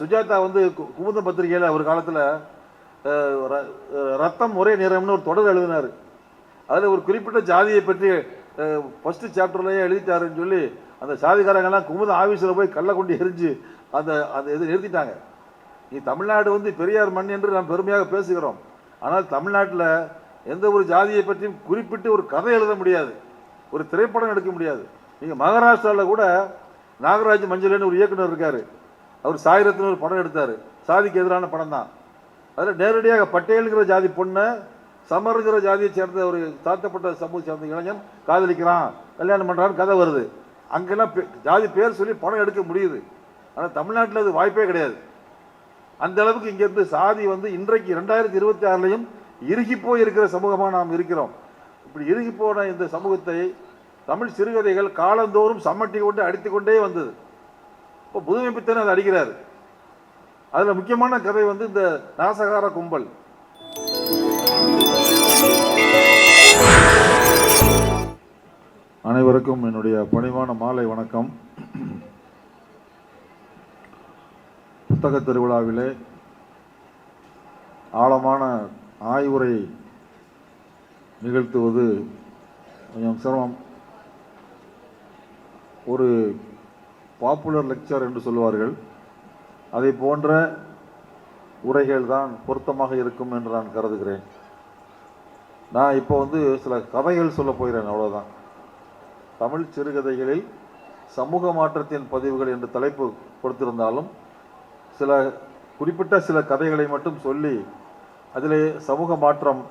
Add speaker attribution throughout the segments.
Speaker 1: சுஜாதா வந்து குமுத பத்திரிகையில் ஒரு காலத்தில் ரத்தம் ஒரே நிறம்னு ஒரு தொடர் எழுதினார். அதில் ஒரு குறிப்பிட்ட ஜாதியை பற்றி ஃபஸ்ட்டு சாப்டர்லேயே எழுதிட்டாருன்னு சொல்லி அந்த சாதிக்காரங்கெல்லாம் குமுத ஆஃபீஸில் போய் கல்லை கொண்டு எரிஞ்சு அந்த அந்த இது நிறுத்திட்டாங்க. நீ தமிழ்நாடு வந்து பெரியார் மண் என்று நாம் பெருமையாக பேசுகிறோம். ஆனால் தமிழ்நாட்டில் எந்த ஒரு ஜாதியை பற்றியும் குறிப்பிட்டு ஒரு கதை எழுத முடியாது, ஒரு திரைப்படம் எடுக்க முடியாது. நீங்கள் மகாராஷ்டிராவில் கூட நாகராஜ் மஞ்சள்னு ஒரு இயக்குனர் இருக்கார். அவர் சாயிரத்தின் ஒரு படம் எடுத்தார், சாதிக்கு எதிரான படம் தான். அதில் நேரடியாக பட்டேலுங்கிற ஜாதி பொண்ணை சமருங்கிற ஜாதியை சேர்ந்த ஒரு தாழ்த்தப்பட்ட சமூகத்தை சேர்ந்த இளைஞன் காதலிக்கிறான், கல்யாணம் பண்ணுறான்னு கதை வருது. அங்கெல்லாம் ஜாதி பேர் சொல்லி படம் எடுக்க முடியுது. ஆனால் தமிழ்நாட்டில் அது வாய்ப்பே கிடையாது. அந்த அளவுக்கு இங்கேருந்து சாதி வந்து இன்றைக்கு 2026 இறுகி போய் இருக்கிற சமூகமாக நாம் இருக்கிறோம். இப்படி இறுகி போன இந்த சமூகத்தை தமிழ் சிறுகதைகள் காலந்தோறும் சம்மட்டி கொண்டு அடித்து கொண்டே வந்தது. இப்போ புதுமை பித்தன் அதை அடிக்கிறார். அதில் முக்கியமான கதை வந்து இந்த நாசகார கும்பல். அனைவருக்கும் என்னுடைய பணிவான மாலை வணக்கம். புத்தக திருவிழாவிலே ஆழமான ஆய்வுரை நிகழ்த்துவது கொஞ்சம் சிரமம். ஒரு பாப்புலர் லெக்சர் என்று சொல்வார்கள், அதை போன்ற உரைகள் தான் பொருத்தமாக இருக்கும் என்று நான் கருதுகிறேன். நான் இப்போ வந்து சில கதைகள் சொல்ல போகிறேன், அவ்வளோதான். தமிழ் சிறுகதைகளில் சமூக மாற்றத்தின் பதிவுகள் என்று தலைப்பு கொடுத்திருந்தாலும் சில குறிப்பிட்ட சில கதைகளை மட்டும் சொல்லி அதிலே சமூக மாற்றம்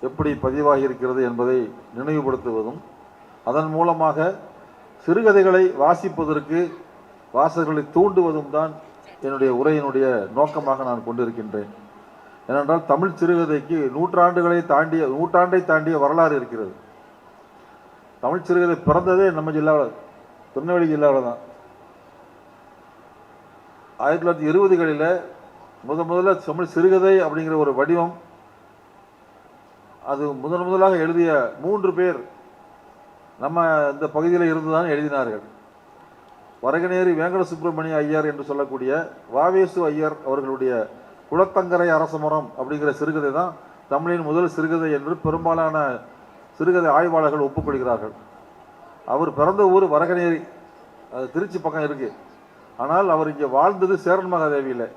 Speaker 1: எப்படி பதிவாகி இருக்கிறது என்பதை நினைவுபடுத்துவதும், அதன் மூலமாக சிறுகதைகளை வாசிப்பதற்கு வாசகர்களை தூண்டுவதும் தான் என்னுடைய உரையினுடைய நோக்கமாக நான் கொண்டிருக்கின்றேன். ஏனென்றால் தமிழ் சிறுகதைக்கு நூற்றாண்டை தாண்டிய வரலாறு இருக்கிறது. தமிழ் சிறுகதை பிறந்ததே நம்ம ஜில்லாவில், திருநெல்வேலி ஜில்லாவில் தான். 1920களில் முதல்ல தமிழ் சிறுகதை அப்படிங்கிற ஒரு வடிவம், அது முதலாக எழுதிய 3 பேர் நம்ம இந்த பகுதியில் இருந்துதான் எழுதினார்கள். வரகநேரி வேங்கட சுப்பிரமணிய ஐயர் என்று சொல்லக்கூடிய வாவேசு ஐயர் அவர்களுடைய குளத்தங்கரை அரசமரம் அப்படிங்கிற சிறுகதை தான் தமிழின் முதல் சிறுகதை என்று பெரும்பாலான சிறுகதை ஆய்வாளர்கள் ஒப்புக்கொள்கிறார்கள். அவர் பிறந்த ஊர் வரகநேரி, அது திருச்சி பக்கம் இருக்கு. ஆனால் அவர் இங்கே வாழ்ந்தது சேரன் மகாதேவியில்.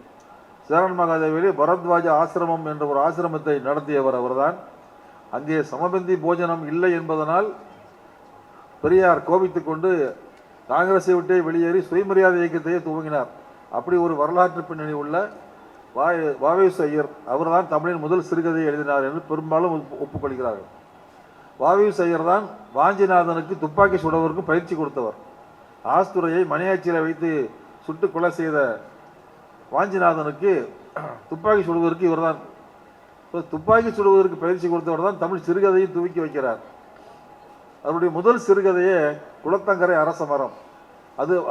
Speaker 1: சேரன் மகாதேவியிலே பரத்வாஜ ஆசிரமம் என்ற ஒரு ஆசிரமத்தை நடத்தியவர் அவர்தான். அங்கே சமபந்தி போஜனம் இல்லை என்பதனால் பெரியார் கோபித்துக் கொண்டு காங்கிரஸை விட்டே வெளியேறி சுயமரியாதை இயக்கத்தையே துவங்கினார். அப்படி ஒரு வரலாற்று பின்னணி உள்ள வாவேசு ஐயர் அவர் தான் தமிழின் முதல் சிறுகதையை எழுதினார் என்று பெரும்பாலும் ஒப்புக்கொள்கிறார்கள். வாவேசு ஐயர் தான் வாஞ்சிநாதனுக்கு துப்பாக்கி சுடுவதற்கு பயிற்சி கொடுத்தவர். ஆஸ்துரையை மணியாட்சியில் வைத்து சுட்டு கொலை செய்த வாஞ்சிநாதனுக்கு துப்பாக்கி சுடுவதற்கு இவர் தான், துப்பாக்கி சுடுவதற்கு பயிற்சி கொடுத்தவர் தான் தமிழ் சிறுகதையை துவக்கி வைக்கிறார். அவருடைய முதல் சிறுகதையே குளத்தங்கரை அரசமரம்.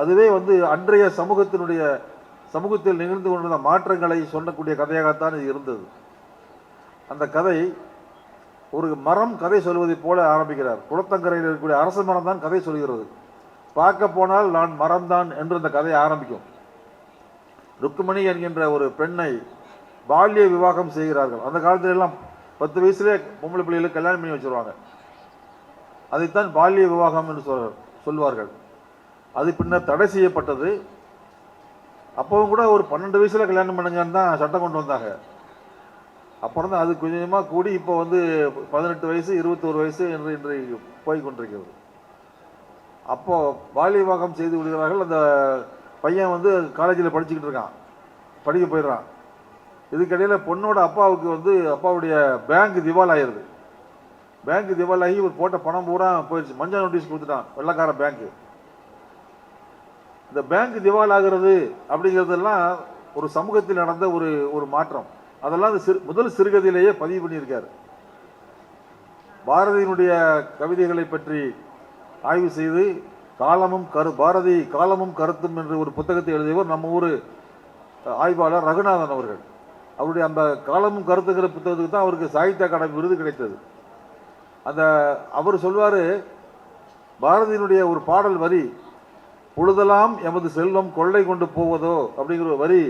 Speaker 1: அதுவே வந்து அன்றைய சமூகத்தில் நிகழ்ந்து கொண்டிருந்த மாற்றங்களை சொல்லக்கூடிய கதையாகத்தான் இது இருந்தது. அந்த கதை ஒரு மரம் கதை சொல்வதை போல ஆரம்பிக்கிறார். குளத்தங்கரையில் இருக்கக்கூடிய அரச மரம் தான் கதை சொல்கிறது. பார்க்க போனால் நான் மரம்தான் என்று அந்த கதையை ஆரம்பிக்கும். ருக்குமணி என்கின்ற ஒரு பெண்ணை பால்ய விவாகம் செய்கிறார்கள். அந்த காலத்துல எல்லாம் 10 வயசுலேயே பொம்பளை பிள்ளைகளுக்கு கல்யாணம் பண்ணி வச்சிருவாங்க. அதைத்தான் பால்ய விவாகம் என்று சொல்வார்கள். அது பின்னர் தடை செய்யப்பட்டது. அப்பவும் கூட ஒரு 12 வயசுல கல்யாணம் பண்ணுங்கன்னு தான் சட்டம் கொண்டு வந்தாங்க. அப்புறம் தான் அது கொஞ்சமாக கூடி இப்போ வந்து 18 வயசு 21 வயசு என்று இன்று போய் கொண்டிருக்கிறது. அப்போ பால்ய விவாகம் செய்து விடுகிறார்கள். அந்த பையன் வந்து காலேஜில் படிச்சுக்கிட்டு இருக்கான், படிக்க போயிடுறான். இதுக்கிடையில் பொண்ணோட அப்பாவுக்கு வந்து அப்பாவுடைய பேங்க் திவால் ஆயிடுது. பேங்க் திவாலாகி ஒரு போட்ட பணம் பூரா போயிடுச்சு. மஞ்சள் நோட்டீஸ் கொடுத்துட்டான் வெள்ளக்கார பேங்க்கு. இந்த பேங்க் திவால் ஆகிறது அப்படிங்கிறதெல்லாம் ஒரு சமூகத்தில் நடந்த ஒரு மாற்றம். அதெல்லாம் அந்த முதல் சிறுகதையிலேயே பதிவு பண்ணியிருக்காரு. பாரதியினுடைய கவிதைகளை பற்றி ஆய்வு செய்து பாரதி காலமும் கருத்தும் என்று ஒரு புத்தகத்தை எழுதியவர் நம்ம ஊர் ஆய்வாளர் ரகுநாதன் அவர்கள். அவருடைய அந்த காலமும் கருத்துங்கிற புத்தகத்துக்கு தான் அவருக்கு சாகித்ய அகாடமி விருது கிடைத்தது. அவர் சொல்வார், பாரதியினுடைய ஒரு பாடல் வரி, பொழுதெல்லாம் எமது செல்வம் கொள்ளை கொண்டு போவதோ அப்படிங்கிற வரி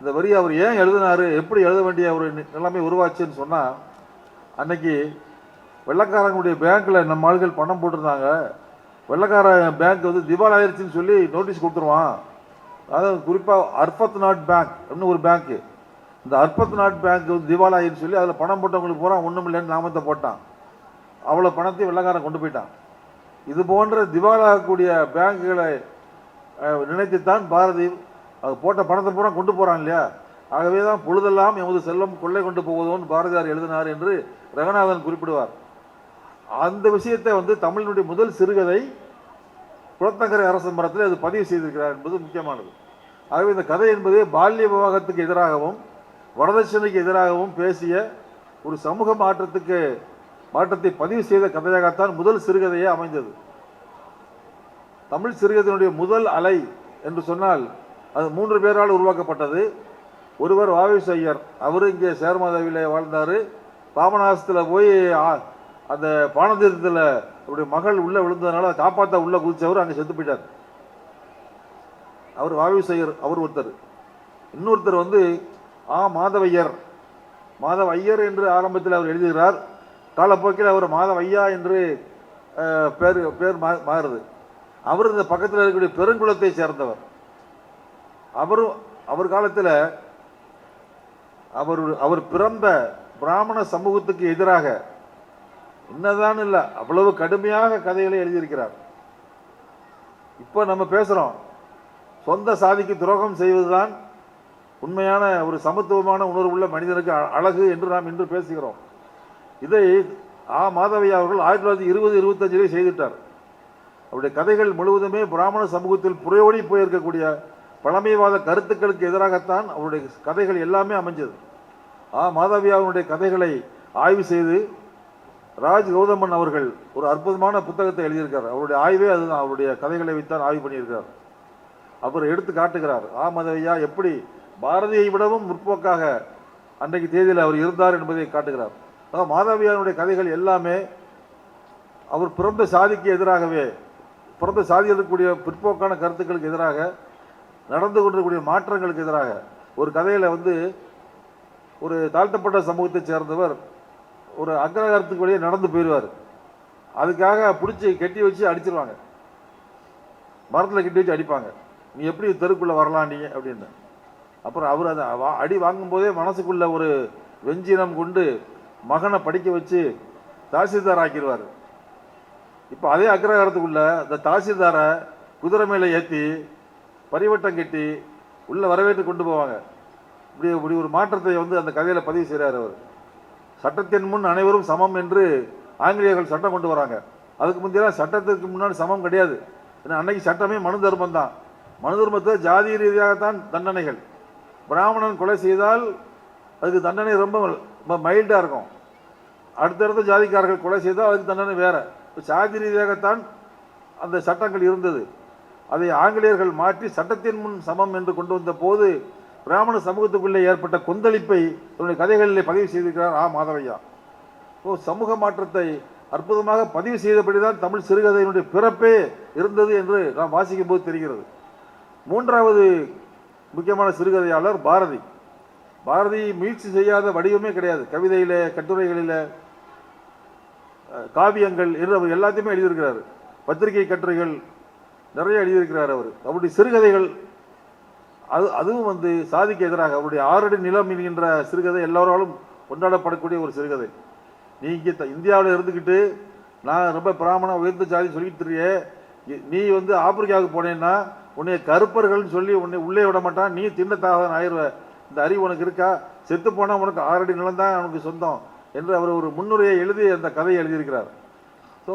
Speaker 1: இந்த வரி அவர் ஏன் எழுதினாரு, எப்படி எழுத வேண்டிய ஒரு நிலைமை உருவாச்சுன்னு சொன்னால், அன்னைக்கு வெள்ளக்காரங்களுடைய பேங்க்கில் நம்ம ஆளுகள் பணம் போட்டிருந்தாங்க. வெள்ளக்கார பேங்க் வந்து திவால் ஆயிடுச்சுன்னு சொல்லி நோட்டீஸ் கொடுத்துருவான். அதாவது குறிப்பாக அர்பத் நாட் பேங்க் இன்னும் ஒரு பேங்க்கு, இந்த அர்பத் நாட் பேங்க் வந்து திவால் ஆயிடுன்னு சொல்லி அதில் பணம் போட்டவங்களுக்கு பூரா ஒன்றும் இல்லைன்னு நாமத்தை போட்டான். அவ்வளோ பணத்தையும் வெள்ளக்காரன் கொண்டு போயிட்டான். இது போன்ற திவாலாகக்கூடிய பேங்குகளை நினைத்துத்தான் பாரதி அது போட்ட பணத்தை பூரா கொண்டு போகிறான் இல்லையா. ஆகவே தான் பொழுதெல்லாம் எமது செல்வம் கொள்ளை கொண்டு போவதோன்னு பாரதியார் எழுதினார் என்று ரங்கநாதன் குறிப்பிடுவார். அந்த விஷயத்தை வந்து தமிழினுடைய முதல் சிறுகதை குளத்தங்கரை அரச மரத்தில் அது பதிவு செய்திருக்கிறார் என்பது முக்கியமானது. ஆகவே இந்த கதை என்பது பால்ய விவாகத்துக்கு எதிராகவும் வரதட்சணைக்கு எதிராகவும் பேசிய ஒரு சமூக மாற்றத்தை பதிவு செய்த கதையாகத்தான் முதல் சிறுகதையே அமைந்தது. தமிழ் சிறுகதையினுடைய முதல் அலை என்று சொன்னால் அது 3 பேரால் உருவாக்கப்பட்டது. ஒருவர் வாவேசு ஐயர், அவர் இங்கே சேர்மாதவியில் வாழ்ந்தார். பாபநாசத்தில் போய் அந்த பானதீர்த்தத்தில் அவருடைய மகள் உள்ளே விழுந்ததுனால காப்பாற்ற உள்ளே குதிச்சவர் அங்கே செத்து போயிட்டார். அவர் வாவேசு ஐயர், அவர் ஒருத்தர். இன்னொருத்தர் வந்து மாதவையர், மாதவ ஐயர் என்று ஆரம்பத்தில் அவர் எழுதுகிறார். காலப்போக்கில் அவர் மாதவையா என்று பேர் மாறுது. அவர் இந்த பக்கத்தில் இருக்கக்கூடிய பெருங்குளத்தை சேர்ந்தவர். அவர் காலத்தில் அவர் பிறந்த பிராமண சமூகத்துக்கு எதிராக என்னதான் இல்லை அவ்வளவு கடுமையாக கதைகளை எழுதியிருக்கிறார். இப்போ நம்ம பேசுகிறோம், சொந்த சாதிக்கு துரோகம் செய்வதுதான் உண்மையான ஒரு சமத்துவமான உணர்வுள்ள மனிதனுக்கு அழகு என்று நாம் இன்று பேசுகிறோம். இதை மாதவையா அவர்கள் 1920-25 செய்துட்டார். அவருடைய கதைகள் முழுவதுமே பிராமண சமூகத்தில் புறையோடி போயிருக்கக்கூடிய பழமைவாத கருத்துக்களுக்கு எதிராகத்தான் அவருடைய கதைகள் எல்லாமே அமைஞ்சது. மாதவியாவுடைய கதைகளை ஆய்வு செய்து ராஜ் கௌதமன் அவர்கள் ஒரு அற்புதமான புத்தகத்தை எழுதியிருக்கார். அவருடைய ஆய்வே அதுதான், அவருடைய கதைகளை வைத்தான் ஆய்வு பண்ணியிருக்கிறார். அவர் எடுத்து காட்டுகிறார் மாதவையா எப்படி பாரதியை விடவும் முற்போக்காக அன்றைக்கு தேதியில் அவர் இருந்தார் என்பதை காட்டுகிறார். மாதவியாவுடைய கதைகள் எல்லாமே அவர் பிறந்த சாதிக்கு எதிராகவே, பிறந்த சாதியில் இருக்கக்கூடிய பிற்போக்கான கருத்துக்களுக்கு எதிராக, நடந்து கொண்டிருக்கக்கூடிய மாற்றங்களுக்கு எதிராக. ஒரு கதையில் வந்து ஒரு தாழ்த்தப்பட்ட சமூகத்தை சேர்ந்தவர் ஒரு அக்ரகாரத்துக்கு வழியே நடந்து போயிடுவார். அதுக்காக பிடிச்சி கட்டி வச்சு அடிச்சிருவாங்க, மரத்தில் கட்டி வச்சு அடிப்பாங்க. நீ எப்படி தெருக்குள்ளே வரலாம் நீ அப்படின்னு. அப்புறம் அவர் அந்த அடி வாங்கும்போதே மனசுக்குள்ள ஒரு வெஞ்சினம் கொண்டு மகனை படிக்க வச்சு தாசில்தார் ஆக்கிடுவார். இப்போ அதே அக்ரகாரத்துக்குள்ள இந்த தாசில்தாரை குதிரை மேலே ஏற்றி பரிவட்டம் கட்டி உள்ளே வரவேற்று கொண்டு போவாங்க. இப்படி ஒரு மாற்றத்தை வந்து அந்த கதையில் பதிவு செய்கிறார் அவர். சட்டத்தின் முன் அனைவரும் சமம் என்று ஆங்கிலேயர்கள் சட்டம் கொண்டு வராங்க. அதுக்கு முந்தையெல்லாம் சட்டத்திற்கு முன்னாடி சமம் கிடையாது. ஏன்னா அன்னைக்கு சட்டமே மனு தர்மம் தான். மனு தர்மத்தில் ஜாதி ரீதியாகத்தான் தண்டனைகள். பிராமணன் கொலை செய்தால் அதுக்கு தண்டனை ரொம்ப மைல்டாக இருக்கும். அடுத்தடுத்த ஜாதிக்காரர்கள் கொலை செய்தால் அதுக்கு தண்டனை வேறு. சாதி ரீதியாகத்தான் அந்த சட்டங்கள் இருந்தது. அதை ஆங்கிலேயர்கள் மாற்றி சட்டத்தின் முன் சமம் என்று கொண்டு வந்த போது பிராமண சமூகத்துக்குள்ளே ஏற்பட்ட கொந்தளிப்பை தன்னுடைய கதைகளிலே பதிவு செய்திருக்கிறார் மாதவையா. சமூக மாற்றத்தை அற்புதமாக பதிவு செய்தபடிதான் தமிழ் சிறுகதையினுடைய பிறப்பே இருந்தது என்று நாம் வாசிக்கும் போது தெரிகிறது. 3வது முக்கியமான சிறுகதையாளர் பாரதி. பாரதி முயற்சி செய்யாத வடிவமே கிடையாது. கவிதையிலே, கட்டுரைகளில், காவியங்கள் என்று அவர் எல்லாத்தையுமே எழுதியிருக்கிறார். பத்திரிகை கட்டுரைகள் நிறைய எழுதியிருக்கிறார். அவருடைய சிறுகதைகள் அதுவும் வந்து சாதிக்கு எதிராக. அவருடைய 6 அடி நிலம் என்கின்ற சிறுகதை எல்லாராலும் கொண்டாடப்படக்கூடிய ஒரு சிறுகதை. நீ இங்கே இந்தியாவில் இருந்துக்கிட்டு நான் ரொம்ப பிராமண உயர்ந்த ஜாதி சொல்லிட்டு தெரியே, நீ வந்து ஆப்பிரிக்காவுக்கு போனேன்னா உன்னை கருப்பர்கள்னு சொல்லி உன்னை உள்ளே விட மாட்டான், நீ திண்டத்தாக ஆயிடுவ, இந்த அறிவு உனக்கு இருக்கா, செத்து போனால் உனக்கு 6 அடி நிலம் தான் உனக்கு சொந்தம் என்று அவர் ஒரு முன்னுரையை எழுதி அந்த கதையை எழுதியிருக்கிறார். ஸோ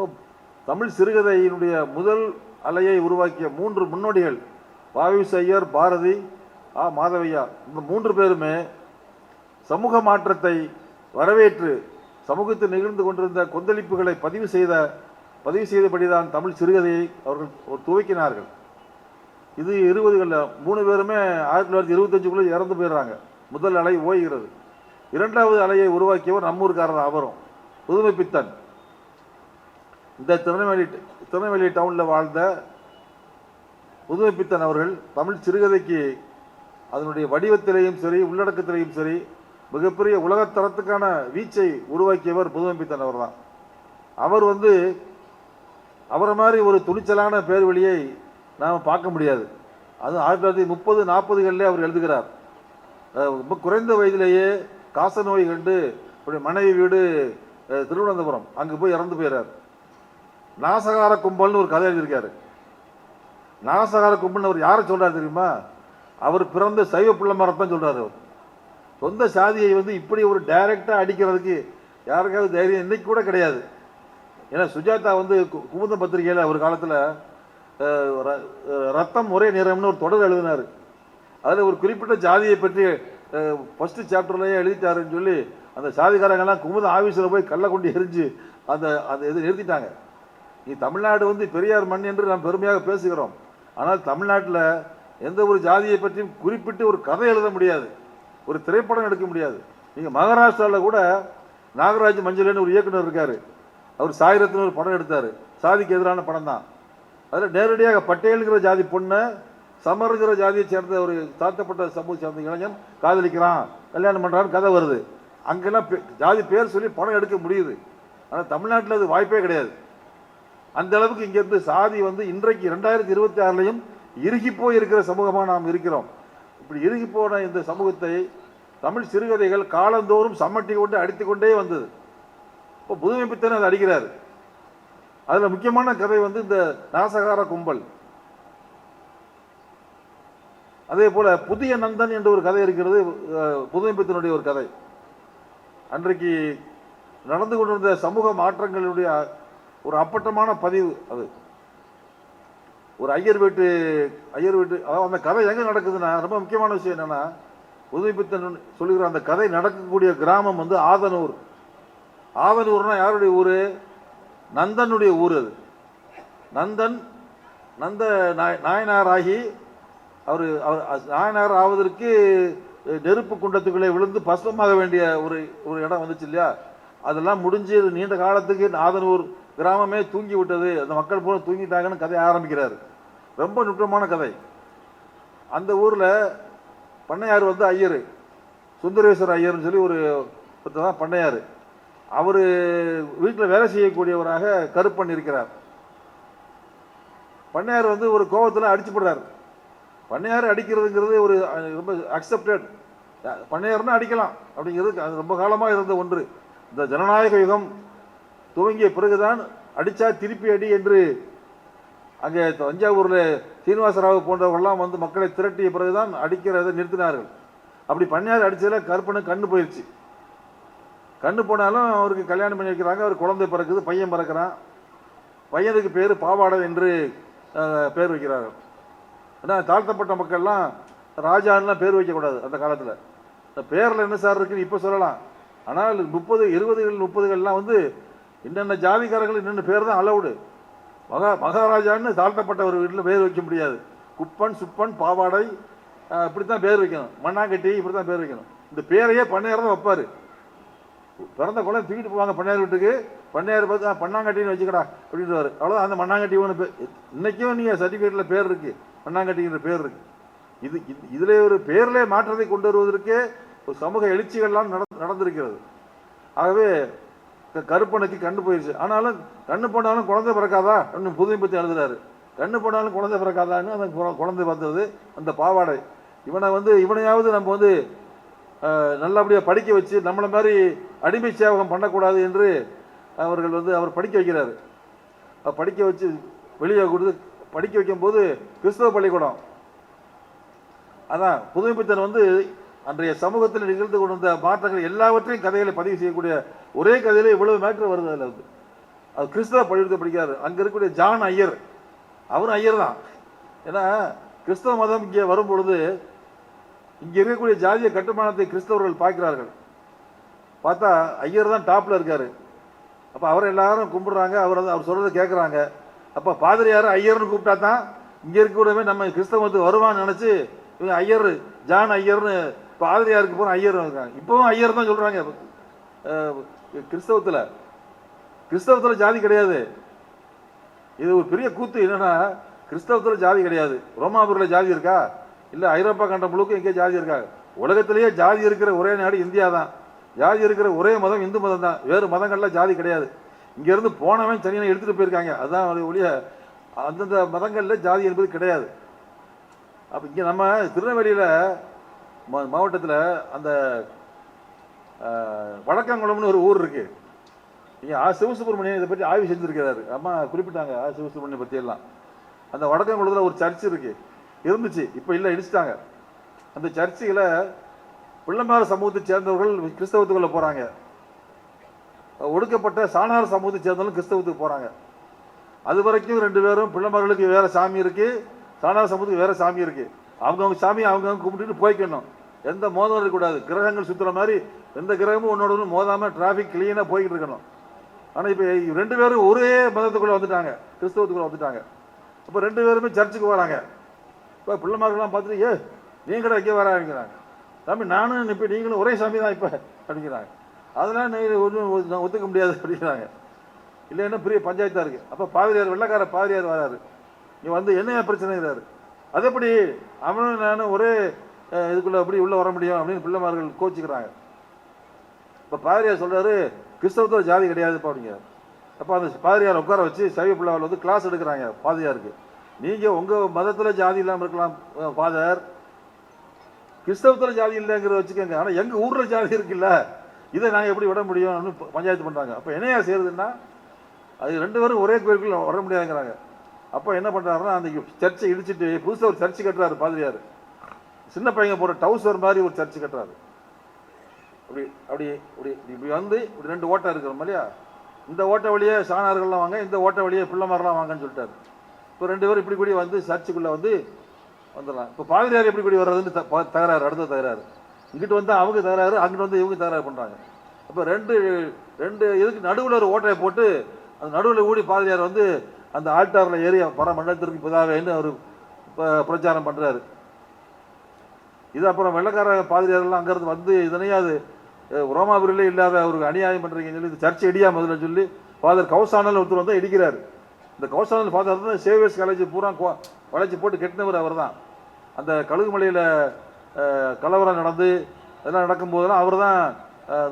Speaker 1: தமிழ் சிறுகதையினுடைய முதல் அலையை உருவாக்கிய 3 முன்னோடிகள் வாவேசு ஐயர், பாரதி, மாதவையா. இந்த 3 பேருமே சமூக மாற்றத்தை வரவேற்று சமூகத்தில் நிகழ்ந்து கொண்டிருந்த கொந்தளிப்புகளை பதிவு செய்தபடிதான் தமிழ் சிறுகதையை அவர்கள் துவக்கினார்கள். இது 20களில் 3 பேருமே 1925க்குள்ளே இறந்து போயிடுறாங்க. முதல் அலை ஓய்கிறது. 2வது அலையை உருவாக்கியவர் நம்மூர்காரர். அவரும் புதுமை பித்தன். இந்த திருநெல்வேலி டவுனில் வாழ்ந்த புதுமை பித்தன் அவர்கள் தமிழ் சிறுகதைக்கு அதனுடைய வடிவத்திலேயும் சரி உள்ளடக்கத்திலேயும் சரி மிகப்பெரிய உலகத்தரத்துக்கான வீச்சை உருவாக்கியவர் புதுமைப்பித்தன் அவர் தான். அவர் அவரை மாதிரி ஒரு துணிச்சலான பேர் வழியை நாம் பார்க்க முடியாது. அது 1930, 40களிலே அவர் எழுதுகிறார். ரொம்ப குறைந்த வயதிலேயே காச நோய் கண்டு மனைவி வீடு திருவனந்தபுரம், அங்கே போய் இறந்து போயிறார். நாசகார கும்பல்னு ஒரு கதை எழுதியிருக்காரு. நாசகார கும்பல்னு அவர் யாரை சொல்றாரு தெரியுமா? அவர் பிறந்த சைவ பிள்ளை மரத்தான் சொல்றாரு. அவர் சொந்த சாதியை இப்படி ஒரு டைரக்டா அடிக்கிறதுக்கு யாருக்காவது தைரியம் இன்னைக்கு கூட கிடையாது. ஏன்னா சுஜாதா குமுதம் பத்திரிகையில் ஒரு காலத்தில் ரத்தம் ஒரே நிறம்னு ஒரு தொடர் எழுதினார். அதில் ஒரு குறிப்பிட்ட ஜாதியை பற்றி ஃபர்ஸ்ட் சாப்டர்லேயே எழுதிட்டாருன்னு சொல்லி அந்த சாதிக்காரங்கெல்லாம் குமுதம் ஆஃபீஸில் போய் கல்லை கொண்டு எரிஞ்சு அந்த இது நிறுத்திட்டாங்க. நீ தமிழ்நாடு பெரியார் மண் என்று நாம் பெருமையாக பேசுகிறோம். ஆனால் தமிழ்நாட்டில் எந்த ஒரு ஜாதியை பற்றியும் குறிப்பிட்டு ஒரு கதை எழுத முடியாது, ஒரு திரைப்படம் எடுக்க முடியாது. நீங்கள் மகாராஷ்டிராவில் கூட நாகராஜ் மஞ்சள்னு ஒரு இயக்குனர் இருக்கார். அவர் சாயிரத்தின் ஒரு படம் எடுத்தார். சாதிக்கு எதிரான படம் தான். அதில் நேரடியாக பட்டேலுங்கிற ஜாதி பொண்ணை சமருங்கிற ஜாதியை சேர்ந்த ஒரு தாழ்த்தப்பட்ட சமூக சேர்ந்த இளைஞன் காதலிக்கிறான், கல்யாணம் பண்ணுறான்னு கதை வருது. அங்கெல்லாம் ஜாதி பேர் சொல்லி படம் எடுக்க முடியுது. ஆனால் தமிழ்நாட்டில் அது வாய்ப்பே கிடையாது. அந்த அளவுக்கு இங்கேருந்து சாதி இன்றைக்கு 2026லையும் இறுகி போய் இருக்கிற சமூகமாக நாம் இருக்கிறோம். இப்படி இறுகி போன இந்த சமூகத்தை தமிழ் சிறுகதைகள் காலந்தோறும் சம்மட்டி கொண்டு அடித்து கொண்டே வந்தது. இப்போ புதுமைப்பித்தன் அதை அடிக்கிறார். அதில் முக்கியமான கதை இந்த நாசகார கும்பல். அதே போல புதிய நந்தன் என்ற ஒரு கதை இருக்கிறது, புதுமைப்பித்தனுடைய ஒரு கதை. அன்றைக்கு நடந்து கொண்டிருந்த சமூக மாற்றங்களுடைய ஒரு அப்பட்டமான பதிவு. அது ஒரு ஐயர் வீட்டு அதாவது அந்த கதை எங்க நடக்குதுன்னா, ரொம்ப முக்கியமான விஷயம் என்னன்னா, புதுமைப்பித்தன் சொல்லுகிற அந்த கதை நடக்கக்கூடிய கிராமம் ஆதனூர். ஆதனூர்னா யாருடைய ஊரு? நந்தனுடைய ஊர். அது நந்தன் நாயனாராகி அவர் நாயனார் ஆவதற்கு நெருப்பு குண்டத்துக்குள்ளே விழுந்து பஸ்மமாக வேண்டிய ஒரு இடம் வந்துச்சு இல்லையா? அதெல்லாம் முடிஞ்சு நீண்ட காலத்துக்கு ஆதனூர் கிராமமே தூங்கி விட்டது, அந்த மக்கள் பூரா தூங்கிட்டாங்கன்னு கதையை ஆரம்பிக்கிறார். ரொம்ப நுட்பமான கதை. அந்த ஊரில் பண்ணையார் ஐயர், சுந்தரேஸ்வர ஐயர்னு சொல்லி ஒரு தான் பண்ணையார். அவர் வீட்டில் வேலை செய்யக்கூடியவராக கருப்பன் இருக்கிறார். பண்ணையார் ஒரு கோபத்தில் அடிச்சுப்படுறார். பண்ணையார் அடிக்கிறதுங்கிறது ஒரு ரொம்ப அக்செப்டட், பண்ணையார்னா அடிக்கலாம் அப்படிங்கிறது அது ரொம்ப காலமாக இருந்த ஒன்று. இந்த ஜனநாயக யுகம் துவங்கிய பிறகுதான் அடித்தா திருப்பி அடி என்று அங்கே தஞ்சாவூரில் சீனிவாசராவ் போன்றவர்கள்லாம் மக்களை திரட்டிய பிறகுதான் அடிக்கிறதை நிறுத்தினார்கள். அப்படி பண்ணையார் அடித்ததில் கருப்பனுக்கு கண்ணு போயிடுச்சு. கண்ணு போனாலும் அவருக்கு கல்யாணம் பண்ணி வைக்கிறாங்க. அவர் குழந்தை பிறக்குது, பையன் பிறக்கிறான். பையனுக்கு பேர் பாவாடை என்று பேர் வைக்கிறார்கள். ஏன்னா தாழ்த்தப்பட்ட மக்கள்லாம் ராஜான்லாம் பேர் வைக்கக்கூடாது அந்த காலத்தில். இந்த பேரில் என்ன சார் இருக்குன்னு இப்போ சொல்லலாம். ஆனால் 30, 20கள் 30கள்லாம் என்னென்ன ஜாதிக்காரர்கள் என்னென்ன பேர் தான் அலவுடு. மகாராஜான்னு தாழ்த்தப்பட்ட ஒரு வீட்டில் பேர் வைக்க முடியாது. குப்பன், சுப்பன், பாவாடை இப்படித்தான் பேர் வைக்கணும். மண்ணாங்கட்டி இப்படி தான் பேர் வைக்கணும். இந்த பேரையே பண்ணையார் தான் வைப்பார். பிறந்த குழந்தை தூக்கிட்டு போவாங்க பண்ணையார் வீட்டுக்கு. பண்ணையார் பார்த்து பண்ணாங்கட்டின்னு வச்சுக்கடா அப்படின்றாரு. அவ்வளோதான், அந்த மண்ணாங்கட்டி ஒன்று பேர். இன்றைக்கும் நீங்கள் சர்டிஃபிகேட்டில் பேர் இருக்குது, மண்ணாங்கட்டிங்கிற பேர் இருக்குது. இதில் ஒரு பேரிலே மாற்றத்தை கொண்டு வருவதற்கே ஒரு சமூக எழுச்சிகள்லாம் நடந்திருக்கிறது. ஆகவே கருப்பனுக்கு கண்ணு போயிடுச்சு. ஆனாலும் கண்ணு போனாலும் குழந்தை பிறக்காதா அப்படின்னு புதுமைப்பித்தன் எழுதுறாரு. கண்ணு போனாலும் குழந்தை பிறக்காதான்னு அந்த குழந்தை பார்த்தது அந்த பாவாடை. இவனையாவது நம்ம நல்லபடியாக படிக்க வச்சு நம்மளை மாதிரி அடிமை சேவகம் பண்ணக்கூடாது என்று அவர்கள் அவர் படிக்க வைக்கிறாரு. படிக்க வச்சு வெளியே கொடுத்து படிக்க வைக்கும்போது கிறிஸ்தவ பள்ளிக்கூடம். அதான் புதுமைப்பித்தன் அன்றைய சமூகத்தில் நிகழ்ந்து கொண்டிருந்த மாற்றங்கள் எல்லாவற்றையும் கதைகளை பதிவு செய்யக்கூடிய ஒரே கதையில இவ்வளவு மேட்டர் வருது. அதில் அது கிறிஸ்தவ பள்ளிக்கூடத்தை படிக்கிறார். அங்கே இருக்கக்கூடிய ஜான் ஐயர், அவரும் ஐயர் தான். ஏன்னா கிறிஸ்தவ மதம் இங்கே வரும் பொழுது இங்கே இருக்கக்கூடிய ஜாதிய கட்டுமானத்தை கிறிஸ்தவர்கள் பார்க்கிறார்கள். பார்த்தா ஐயர் தான் டாப்ல இருக்காரு. அப்போ அவரை எல்லாரும் கும்பிடுறாங்க, அவர் சொல்றதை கேட்குறாங்க. அப்போ பாதிரியார் ஐயர்னு கூப்பிட்டா தான் இங்கே இருக்கக்கூடவே நம்ம கிறிஸ்தவத்துக்கு வருவான்னு நினச்சி இவங்க ஐயர் ஜான் ஐயர்னு பாதிரியாருக்கு போகிற ஐயர் இருக்காங்க. இப்போவும் ஐயர் தான் சொல்கிறாங்க. கிறிஸ்தவத்தில் ஜாதி கிடையாது. இது ஒரு பெரிய கூத்து. என்னன்னா கிறிஸ்தவத்தில் ஜாதி கிடையாது. ரோமாபுரியில் ஜாதி இருக்கா? இல்லை ஐரோப்பா கண்டம் முழுக்க எங்கேயே ஜாதி இருக்காங்க. உலகத்திலேயே ஜாதி இருக்கிற ஒரே நாடு இந்தியா தான். ஜாதி இருக்கிற ஒரே மதம் இந்து மதம் தான். வேறு மதங்கள்லாம் ஜாதி கிடையாது. இங்கேருந்து போனவன் தனியாக எடுத்துகிட்டு போயிருக்காங்க. அதுதான் ஒழிய அந்தந்த மதங்களில் ஜாதி என்பது கிடையாது. அப்போ இங்கே நம்ம திருநெல்வேலியில் மாவட்டத்தில் அந்த வடக்கங்குளம்னு ஒரு ஊர் இருக்குது. இங்கே சிவசுப்ரமணியன் இதை பற்றி ஆய்வு செஞ்சுருக்கிறாரு. அம்மா குறிப்பிட்டாங்க சிவசுப்ரமணியன் பற்றியெல்லாம். அந்த வடக்கங்குளத்தில் ஒரு சர்ச்சு இருக்குது, இருந்துச்சு, இப்போ இல்லை, இடிச்சிட்டாங்க. அந்த சர்ச்சுகளை பிள்ளைமார் சமூகத்தை சேர்ந்தவர்கள் கிறிஸ்தவத்துக்குள்ளே போகிறாங்க. ஒடுக்கப்பட்ட சாணார் சமூகத்தை சேர்ந்தவர்களும் கிறிஸ்தவத்துக்கு போகிறாங்க. அது வரைக்கும் 2 பேரும் பிள்ளைமார்களுக்கு வேறு சாமி இருக்குது, சாணார் சமூகத்துக்கு வேறு சாமி இருக்குது. அவங்கவுங்க சாமியை அவங்கவுங்க கும்பிட்டுட்டு போய்க்கணும். எந்த மோதலும் இருக்கக்கூடாது. கிரகங்கள் சுற்றுற மாதிரி எந்த கிரகமும் ஒன்னோட ஒன்று மோதாமல் டிராஃபிக் கிளீனாக போய்கிட்டு இருக்கணும். ஆனால் இப்போ 2 பேரும் ஒரே மதத்துக்குள்ளே வந்துட்டாங்க, கிறிஸ்தவத்துக்குள்ளே வந்துட்டாங்க. இப்போ 2 பேருமே சர்ச்சுக்கு வராங்க. இப்போ பிள்ளைமார்கள்லாம் பார்த்துட்டு நீங்களும் இங்கே வராங்கிறாங்க. சாமி நானும் இப்போ நீங்களும் ஒரே சாமி தான் இப்போ அப்படிங்கிறாங்க. அதெல்லாம் ஒன்றும் ஒத்துக்க முடியாது அப்படிங்கிறாங்க. இல்லைன்னா பெரிய பஞ்சாயத்தாக இருக்குது. அப்போ பாதிரியார், வெள்ளைக்கார பாதிரியார் வராரு. இங்கே வந்து என்ன பிரச்சனைங்கிறாரு. அது எப்படி அவனும் நானும் ஒரே இதுக்குள்ளே எப்படி உள்ளே வர முடியும் அப்படின்னு பிள்ளைமார்கள் கோச்சிக்கிறாங்க. இப்போ பாதிரியார் சொல்கிறாரு, கிறிஸ்தவத்தில் ஜாதி கிடையாதுப்பா அப்படிங்கிறார். அப்போ அந்த பாதிரியார் உட்கார வச்சு சைவ பிள்ளைவாள் வந்து கிளாஸ் எடுக்கிறாங்க பாதிரியாருக்கு. நீங்கள் உங்கள் மதத்தில் ஜாதி இல்லாமல் இருக்கலாம் ஃபாதர், கிறிஸ்தவத்தில் ஜாதி இல்லைங்கிறத வச்சுக்கோங்க, ஆனால் எங்கள் ஊரில் ஜாதி இருக்குல்ல, இதை நாங்கள் எப்படி விட முடியும் அப்படின்னு பஞ்சாயத்து பண்ணுறாங்க. அப்போ என்னையா செய்யறதுன்னா, அது 2 பேரும் ஒரே கோயிலுக்குள்ள வர முடியாதுங்கிறாங்க. அப்போ என்ன பண்ணுறாருன்னா, அந்த சர்ச்சை இடிச்சிட்டு புதுசாக ஒரு சர்ச்சு கட்டுறாரு பாதிரியார். சின்ன பையன் போகிற டவுசர் மாதிரி ஒரு சர்ச்சு கட்டுறாரு. அப்படி அப்படி இப்படி இப்படி வந்து இப்படி 2 ஓட்டை இருக்கிறோம் இல்லையா, இந்த ஓட்டை வழியே சாணார்கள்லாம் வாங்க, இந்த ஓட்டை வழியே பிள்ளைமாரெலாம் வாங்கன்னு சொல்லிட்டாரு. இப்போ 2 பேரும் இப்படி கூடி வந்து சர்ச்சுக்குள்ளே வந்து வந்துடலாம். இப்போ பாதிரியார் எப்படி கூடி வர்றதுன்னு தகராறு, அடுத்த தகராறு. இங்கிட்டு வந்து அவங்க தகராறு, அங்கிட்டு வந்து இவங்க தகராறு பண்ணுறாங்க. அப்போ ரெண்டு இதுக்கு நடுவில் ஒரு ஓட்டையை போட்டு அந்த நடுவில் கூடி பாதிரியார் வந்து அந்த ஆல்டாரில் ஏறி பரமண்டலத்திற்கு பிதாவேன்னு அவர் பிரச்சாரம் பண்ணுறாரு. இது அப்புறம் வெள்ளக்கார பாதிரியாரெல்லாம் அங்கேருந்து வந்து இதனையும் அது ரோமாபுரியிலே இல்லாத அவருக்கு அநியாயம் பண்ணுறீங்கன்னு சொல்லி இந்த சர்ச்சை இடியா முதல்ல சொல்லி ஃபாதர் கௌசானல் ஒருத்தர் வந்து இடிக்கிறார். இந்த கௌசானல் ஃபாதர் தான் சேவியர்ஸ் காலேஜ் பூரா வளைச்சி போட்டு கெட்டினவர் அவர் தான். அந்த கழுகுமலையில் கலவரம் நடந்து அதெல்லாம் நடக்கும்போதெல்லாம் அவர் தான்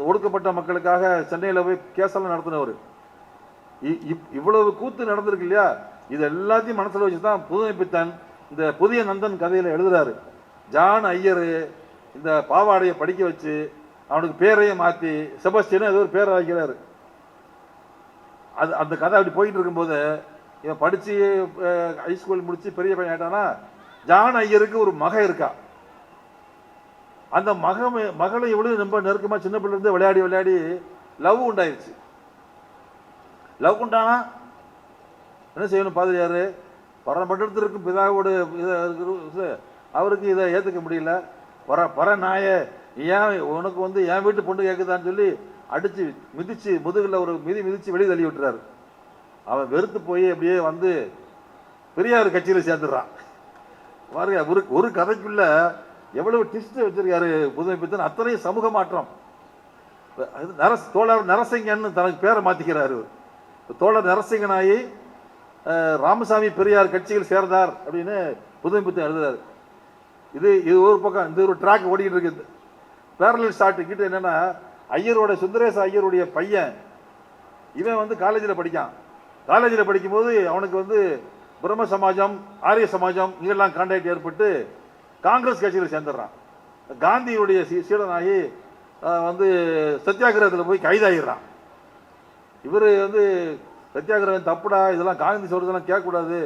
Speaker 1: ஒடுக்கப்பட்ட மக்களுக்காக சென்னையில் போய் கேஸெல்லாம் நடத்தினவர். இவ்வளவு கூத்து நடந்திருக்கு இல்லையா, இது எல்லாத்தையும் மனசில் வச்சு தான் புதுமைப்பித்தன் இந்த புதிய நந்தன் கதையில் எழுதுறாரு. ஜான் ஐயர் இந்த பாவாடையை படிக்க வச்சு அவனுக்கு பேரையே மாற்றி செபஸ்டியன் ஏதோ ஒரு பேரை வைக்கிறாரு. அந்த கதை அப்படி போயிட்டு இருக்கும்போது இவன் படித்து ஹைஸ்கூல் முடித்து பெரிய பையன் ஆயிட்டானா, ஜான் ஐயருக்கு ஒரு மக இருக்கா. அந்த மகளை இவ்வளவு ரொம்ப நெருக்கமாக சின்ன பிள்ளைலேருந்து விளையாடி லவ் உண்டாயிருச்சு. லவ் உண்டானா என்ன செய்யணும் பாதிரியார், பரமண்டலத்திற்கும் பிதாவோட அவருக்கு இதை ஏற்றுக்க முடியல. பர நாயே ஏன் உனக்கு வந்து என் வீட்டு பொண்ணு கேட்குதான்னு சொல்லி அடித்து மிதித்து முதுகில் ஒரு மிதித்து வெளியே தள்ளி விட்டுறாரு. அவன் வெறுத்து போய் அப்படியே வந்து பெரியார் கட்சியில் சேர்ந்துடுறான். பாருங்க, ஒரு கதைக்குள்ள எவ்வளவு ட்விஸ்ட் வச்சிருக்காரு புதுமைப்பித்தன். அத்தனையும் சமூக மாற்றம். தோழர் நரசிங்கன்னு தனக்கு பேரை மாற்றிக்கிறாரு. தோழர் நரசிங்கனாயி ராமசாமி பெரியார் கட்சியில் சேர்ந்தார் அப்படின்னு புதுமைப்பித்தன் எழுதுறாரு. இது ஒரு பக்கம், இந்த ஒரு ட்ராக் ஓடிக்கிட்டு இருக்குது. பேரலல் ஷாட் கிட்ட என்னன்னா, ஐயரோட சுந்தரேச ஐயருடைய பையன் இவன் வந்து காலேஜில் படிக்கான். காலேஜில் படிக்கும்போது அவனுக்கு வந்து பிரம்ம சமாஜம், ஆரிய சமாஜம் இதெல்லாம் கான்டாக்ட் ஏற்பட்டு காங்கிரஸ் கட்சியில் சேர்ந்துடுறான். காந்தியுடைய சீடனாகி வந்து சத்தியாகிரகத்தில் போய் கைதாகிடுறான். இவர் வந்து சத்தியாகிரகம் தப்புடா, இதெல்லாம் காந்தி சொல்றதெல்லாம் கேட்கக்கூடாது,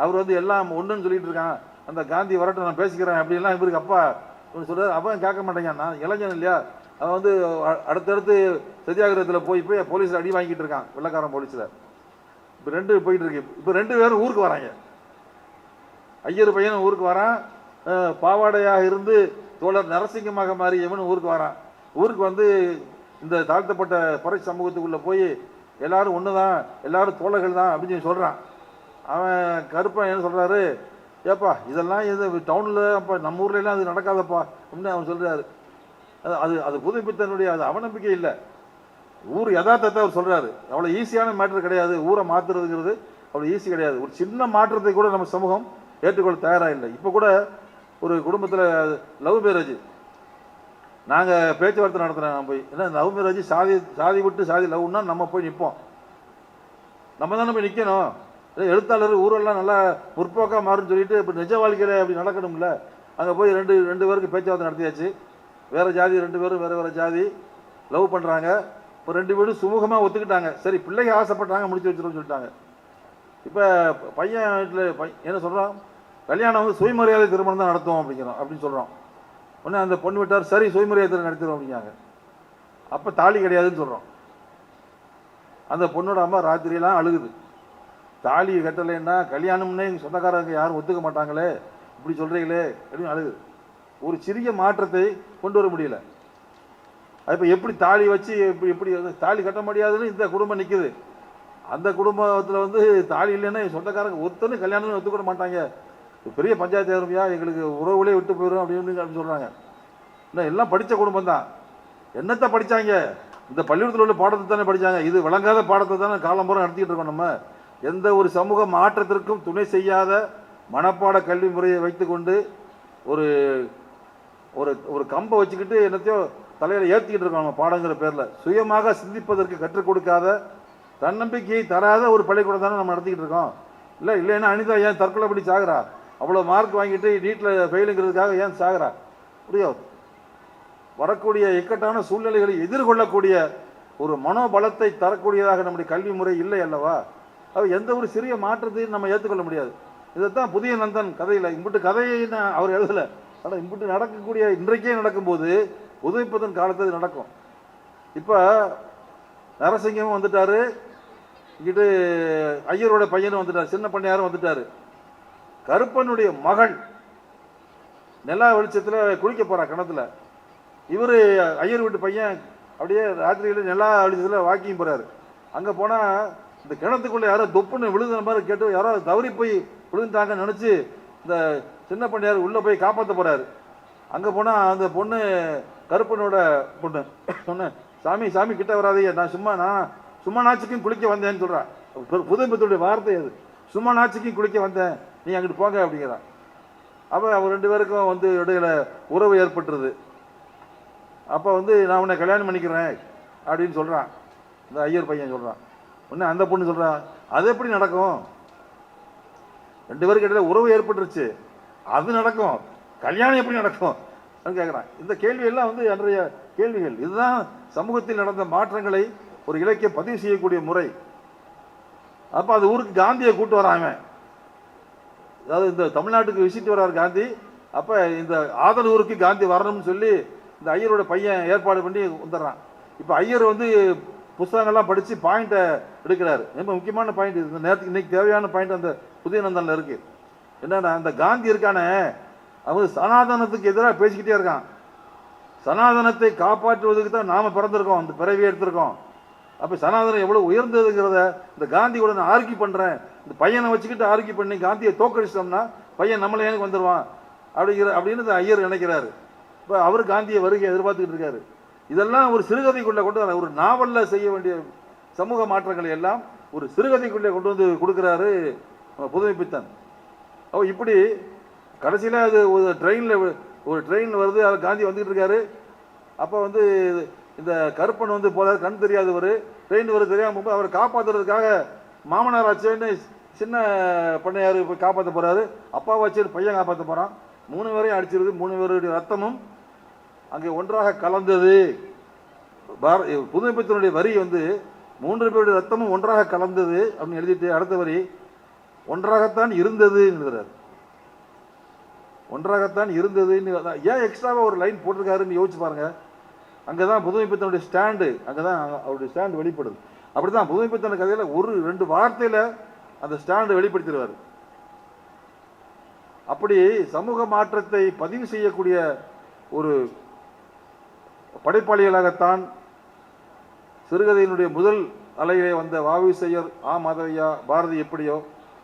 Speaker 1: அவர் வந்து எல்லாம் ஒன்றுன்னு சொல்லிட்டு இருக்கான், அந்த காந்தி வரட்டும் நான் பேசிக்கிறேன் அப்படின்லாம் இவருக்கு அப்பா சொல்றாரு. அப்பா கேட்க மாட்டேங்க, நான் இளைஞன் இல்லையா. அவன் வந்து அடுத்தடுத்து சத்தியாகிரகத்தில் போய் போலீஸில் அடி வாங்கிட்டு இருக்கான், வெள்ளக்காரன் போலீஸில். இப்போ 2 போயிட்டு இருக்கு. இப்போ 2 பேரும் ஊருக்கு வராங்க. ஐயர் பையனும் ஊருக்கு வரான், பாவாடையாக இருந்து தோழர் நரசிங்கமாக மாறி எவனும் ஊருக்கு வரான். ஊருக்கு வந்து இந்த தாழ்த்தப்பட்ட பறை சமூகத்துக்குள்ளே போய் எல்லாரும் ஒன்று தான், எல்லாரும் தோழர்கள் தான் அப்படின்னு சொல்லி சொல்கிறான். அவன் கருப்பன் என்ன சொல்கிறாரு, ஏப்பா இதெல்லாம் இது டவுனில் அப்போ நம்ம ஊர்லலாம் அது நடக்காதப்பா அப்படின்னு அவன் சொல்கிறாரு. அது புதுமைப்பித்தனுடைய அது அவநம்பிக்கை இல்லை, ஊர் யதார்த்தத்தை அவர் சொல்கிறாரு. அவ்வளோ ஈஸியான மேட்ரு கிடையாது, ஊரை மாற்றுறதுங்கிறது அவ்வளோ ஈஸி கிடையாது. ஒரு சின்ன மாற்றத்தை கூட நம்ம சமூகம் ஏற்றுக்கொள்ள தயாராக இல்லை. இப்போ கூட ஒரு குடும்பத்தில் லவ் மேரேஜ், நாங்கள் பேச்சுவார்த்தை நடத்துகிறேன். நான் போய் ஏன்னா லவ் மேரேஜ் சாதி விட்டு சாதி லவ்னா நம்ம போய் நிற்போம், நம்ம தானே போய் நிற்கணும். எழுத்தாளர் ஊரெல்லாம் நல்லா முற்போக்காக மாறுன்னு சொல்லிட்டு இப்போ நிஜ வாழ்க்கையில் அப்படி நடக்கணும்ல. அங்கே போய் ரெண்டு பேருக்கு பேச்சுவார்த்தை நடத்தியாச்சு. வேறு ஜாதி 2 பேரும் வேறு ஜாதி லவ் பண்ணுறாங்க. இப்போ 2 பேரும் சுமூகமாக ஒத்துக்கிட்டாங்க. சரி பிள்ளைங்க ஆசைப்பட்டாங்க, முடிச்சு வச்சிருன்னு சொல்லிட்டாங்க. இப்போ பையன் வீட்டில் என்ன சொல்கிறான், கல்யாணம் வந்து சுயமரியாதை திருமணம் தான் நடத்துவோம் அப்படின்னு சொல்கிறோம். உடனே அந்த பொண்ணு விட்டார், சரி சுயமரியாதை திருமணம் நடத்திடுவோம் அப்படிங்காங்க. அப்போ தாலி கிடையாதுன்னு சொல்கிறோம். அந்த பொண்ணோட அம்மா ராத்திரியெல்லாம் அழுகுது, தாலி கட்டலைன்னா கல்யாணம்னே சொந்தக்காரங்க யாரும் ஒத்துக்க மாட்டாங்களே, இப்படி சொல்கிறீங்களே அப்படின்னு அழுகுது. ஒரு சிறிய மாற்றத்தை கொண்டு வர முடியல. இப்போ எப்படி தாலி வச்சு எப்படி தாலி கட்ட முடியாதுன்னு இந்த குடும்பம் நிற்குது. அந்த குடும்பத்தில் வந்து தாலி இல்லைன்னா சொந்தக்காரங்க ஒருத்தரும் கல்யாணம் ஒத்துக்கூட மாட்டாங்க, பெரிய பஞ்சாயத்து ஆரம்பியா, எங்களுக்கு உறவுகளே விட்டு போயிடும் அப்படின்னு சொல்கிறாங்க. இன்னும் எல்லாம் படித்த குடும்பம் தான். என்னத்தை படித்தாங்க, இந்த பள்ளிக்கூடத்தில் உள்ள பாடத்தை தானே படித்தாங்க. இது விளங்காத பாடத்தை தானே காலம்புறம் நடத்திக்கிட்டு இருக்கோம். நம்ம எந்த ஒரு சமூக மாற்றத்திற்கும் துணை செய்யாத மனப்பாட கல்வி முறையை வைத்துக்கொண்டு ஒரு ஒரு ஒரு கம்பை வச்சுக்கிட்டு என்னத்தையோ தலையில் ஏற்றிக்கிட்டு இருக்கோம். நம்ம பாடங்கிற பேரில் சுயமாக சிந்திப்பதற்கு கற்றுக் கொடுக்காத, தன்னம்பிக்கையை தராத ஒரு பள்ளிக்கூடம் தானே நம்ம நடத்திக்கிட்டு இருக்கோம். இல்லைன்னா அனிதா ஏன் தற்கொலை பண்ணி சாகுறா, அவ்வளோ மார்க் வாங்கிட்டு நீட்டில் ஃபெயிலுங்கிறதுக்காக ஏன் சாகுறா? முடியாது. வரக்கூடிய இக்கட்டான சூழ்நிலைகளை எதிர்கொள்ளக்கூடிய ஒரு மனோபலத்தை தரக்கூடியதாக நம்முடைய கல்வி முறை இல்லை அல்லவா? அது எந்த ஒரு சிறிய மாற்றத்தையும் நம்ம ஏற்றுக்கொள்ள முடியாது. இதைத்தான் புதிய நந்தன் கதையில் இம்புட்டு கதையை அவர் எழுதலை. ஆனால் இம்புட்டு நடக்கக்கூடிய இன்றைக்கே நடக்கும்போது புதுமைப்பித்தன் காலத்தில் நடக்கும். இப்போ நரசிங்கமும் வந்துட்டாரு, இங்கிட்டு ஐயரோட பையனும் வந்துட்டார், சின்ன பண்ணையாரும் வந்துட்டாரு. கருப்பனுடைய மகள் நிலா வெளிச்சத்தில் குளிக்க போறா கிணத்துல. இவர் ஐயர் வீட்டு பையன் அப்படியே ராத்திரியில் நிலா வெளிச்சத்தில் வாக்கிங் போறாரு. அங்கே போனால் இந்த கிணத்துக்குள்ளே யாரோ தொப்புன்னு விழுந்த மாதிரி கேட்டு யாரோ தவறி போய் விழுந்தாங்கன்னு நினச்சி இந்த சின்ன பண்ணையார் உள்ளே போய் காப்பாற்ற போகிறாரு. அங்கே போனால் அந்த பொண்ணு கருப்பனோட பொண்ணு சொன்னேன், சாமி சாமி கிட்ட வராதையே, நான் சும்மா நாச்சுக்கும் குளிக்க வந்தேன்னு சொல்கிறான். புதுமைப்பித்தனுடைய வார்த்தை அது, சும்மா நாச்சுக்கும் குளிக்க வந்தேன், நீ அங்கிட்டு போங்க அப்படிங்கிறான். அப்போ அவர் 2 பேருக்கும் வந்து இடையில உறவு ஏற்பட்டுருது. அப்போ வந்து நான் உன்னை கல்யாணம் பண்ணிக்கிறேன் அப்படின்னு சொல்கிறான் இந்த ஐயர் பையன் சொல்கிறான். உடனே அந்த பொண்ணு சொல்கிறான், அது எப்படி நடக்கும், 2 பேருக்கு இடையில உறவு ஏற்பட்டுருச்சு, அது நடக்கும், கல்யாணம் எப்படி நடக்கும் அப்படின்னு கேட்குறான். இந்த கேள்வியெல்லாம் வந்து அன்றைய கேள்விகள். இதுதான் சமூகத்தில் நடந்த மாற்றங்களை ஒரு இலக்கியம் பதிவு செய்யக்கூடிய முறை. அப்போ அது ஊருக்கு காந்தியை கூட்டு வராங்க, அதாவது இந்த தமிழ்நாட்டுக்கு விசிட் வர்றார் காந்தி. அப்போ இந்த ஆதனூருக்கு காந்தி வரணும்னு சொல்லி இந்த ஐயரோட பையன் ஏற்பாடு பண்ணி வந்துடுறான். இப்போ ஐயர் வந்து புத்தகங்கள்லாம் படித்து பாயிண்ட்டை எடுக்கிறாரு. ரொம்ப முக்கியமான பாயிண்ட், இந்த நேரத்துக்கு இன்னைக்கு தேவையான பாயிண்ட் அந்த புதிய நந்தனில் இருக்குது. என்னன்னா, அந்த காந்தி இருக்கானே அவன் சனாதனத்துக்கு எதிராக பேசிக்கிட்டே இருக்கான். சனாதனத்தை காப்பாற்றுவதற்கு தான் நாம் பிறந்திருக்கோம், அந்த பிறவியை எடுத்திருக்கோம். அப்போ சனாதனம் எவ்வளோ உயர்ந்ததுங்கிறத இந்த காந்தி கூட நான் ஆர்கியூ பண்ணுறேன், இந்த பையனை வச்சுக்கிட்டு ஆர்கியூ பண்ணி காந்தியை தோக்கடிச்சிட்டோம்னா பையன் நம்மளே எனக்கு வந்துடுவான் அப்படின்னு ஐயர் நினைக்கிறாரு. இப்போ அவர் காந்தியை வருகை எதிர்பார்த்துக்கிட்டு இருக்காரு. இதெல்லாம் ஒரு சிறுகதைக்குள்ளே கொண்டு வர, ஒரு நாவலில் செய்ய வேண்டிய சமூக மாற்றங்களை எல்லாம் ஒரு சிறுகதைக்குள்ளே கொண்டு வந்து கொடுக்குறாரு புதுமைப்பித்தன். அவர் இப்படி கடைசியில் அது ஒரு ட்ரெயின் வருது, அது காந்தி வந்துக்கிட்டு இருக்காரு. அப்போ வந்து இந்த கருப்பன் வந்து போகிறார், கண் தெரியாதவர், ட்ரெயின் வர தெரியாமல் போகும்போது அவரை காப்பாற்றுறதுக்காக மாமனார் ஆச்சேன்னு சின்ன பண்ணையார் போய் காப்பாற்ற போகிறாரு. அப்பாவாச்சேன்னு பையன் காப்பாற்ற போகிறான். 3 பேரையும் அடிச்சிருது. 3 பேருடைய ரத்தமும் அங்கே ஒன்றாக கலந்தது. புதுமைப்பித்தனுடைய வரி வந்து 3 பேருடைய ரத்தமும் ஒன்றாக கலந்தது அப்படின்னு எழுதிட்டு அடுத்த வரி ஒன்றாகத்தான் இருந்தது எழுதுறாரு. ஒன்றாகத்தான் இருந்ததுன்னு ஏன் எக்ஸ்ட்ராவாக ஒரு லைன் போட்டிருக்காருன்னு யோசிச்சு பாருங்க. அங்கே தான் புதுமைப்பித்தனுடைய ஸ்டாண்டு, அங்கே தான் அவருடைய ஸ்டாண்டு வெளிப்படுது. அப்படி தான் புதுமைப்பித்தன கதையில் 1-2 வார்த்தையில் அந்த ஸ்டாண்டு வெளிப்படுத்திடுவார். அப்படி சமூக மாற்றத்தை பதிவு செய்யக்கூடிய ஒரு படைப்பாளிகளாகத்தான் சிறுகதையினுடைய முதல் அலையிலே வந்த வ.வி.செய்யர், மாதவையா, பாரதி எப்படியோ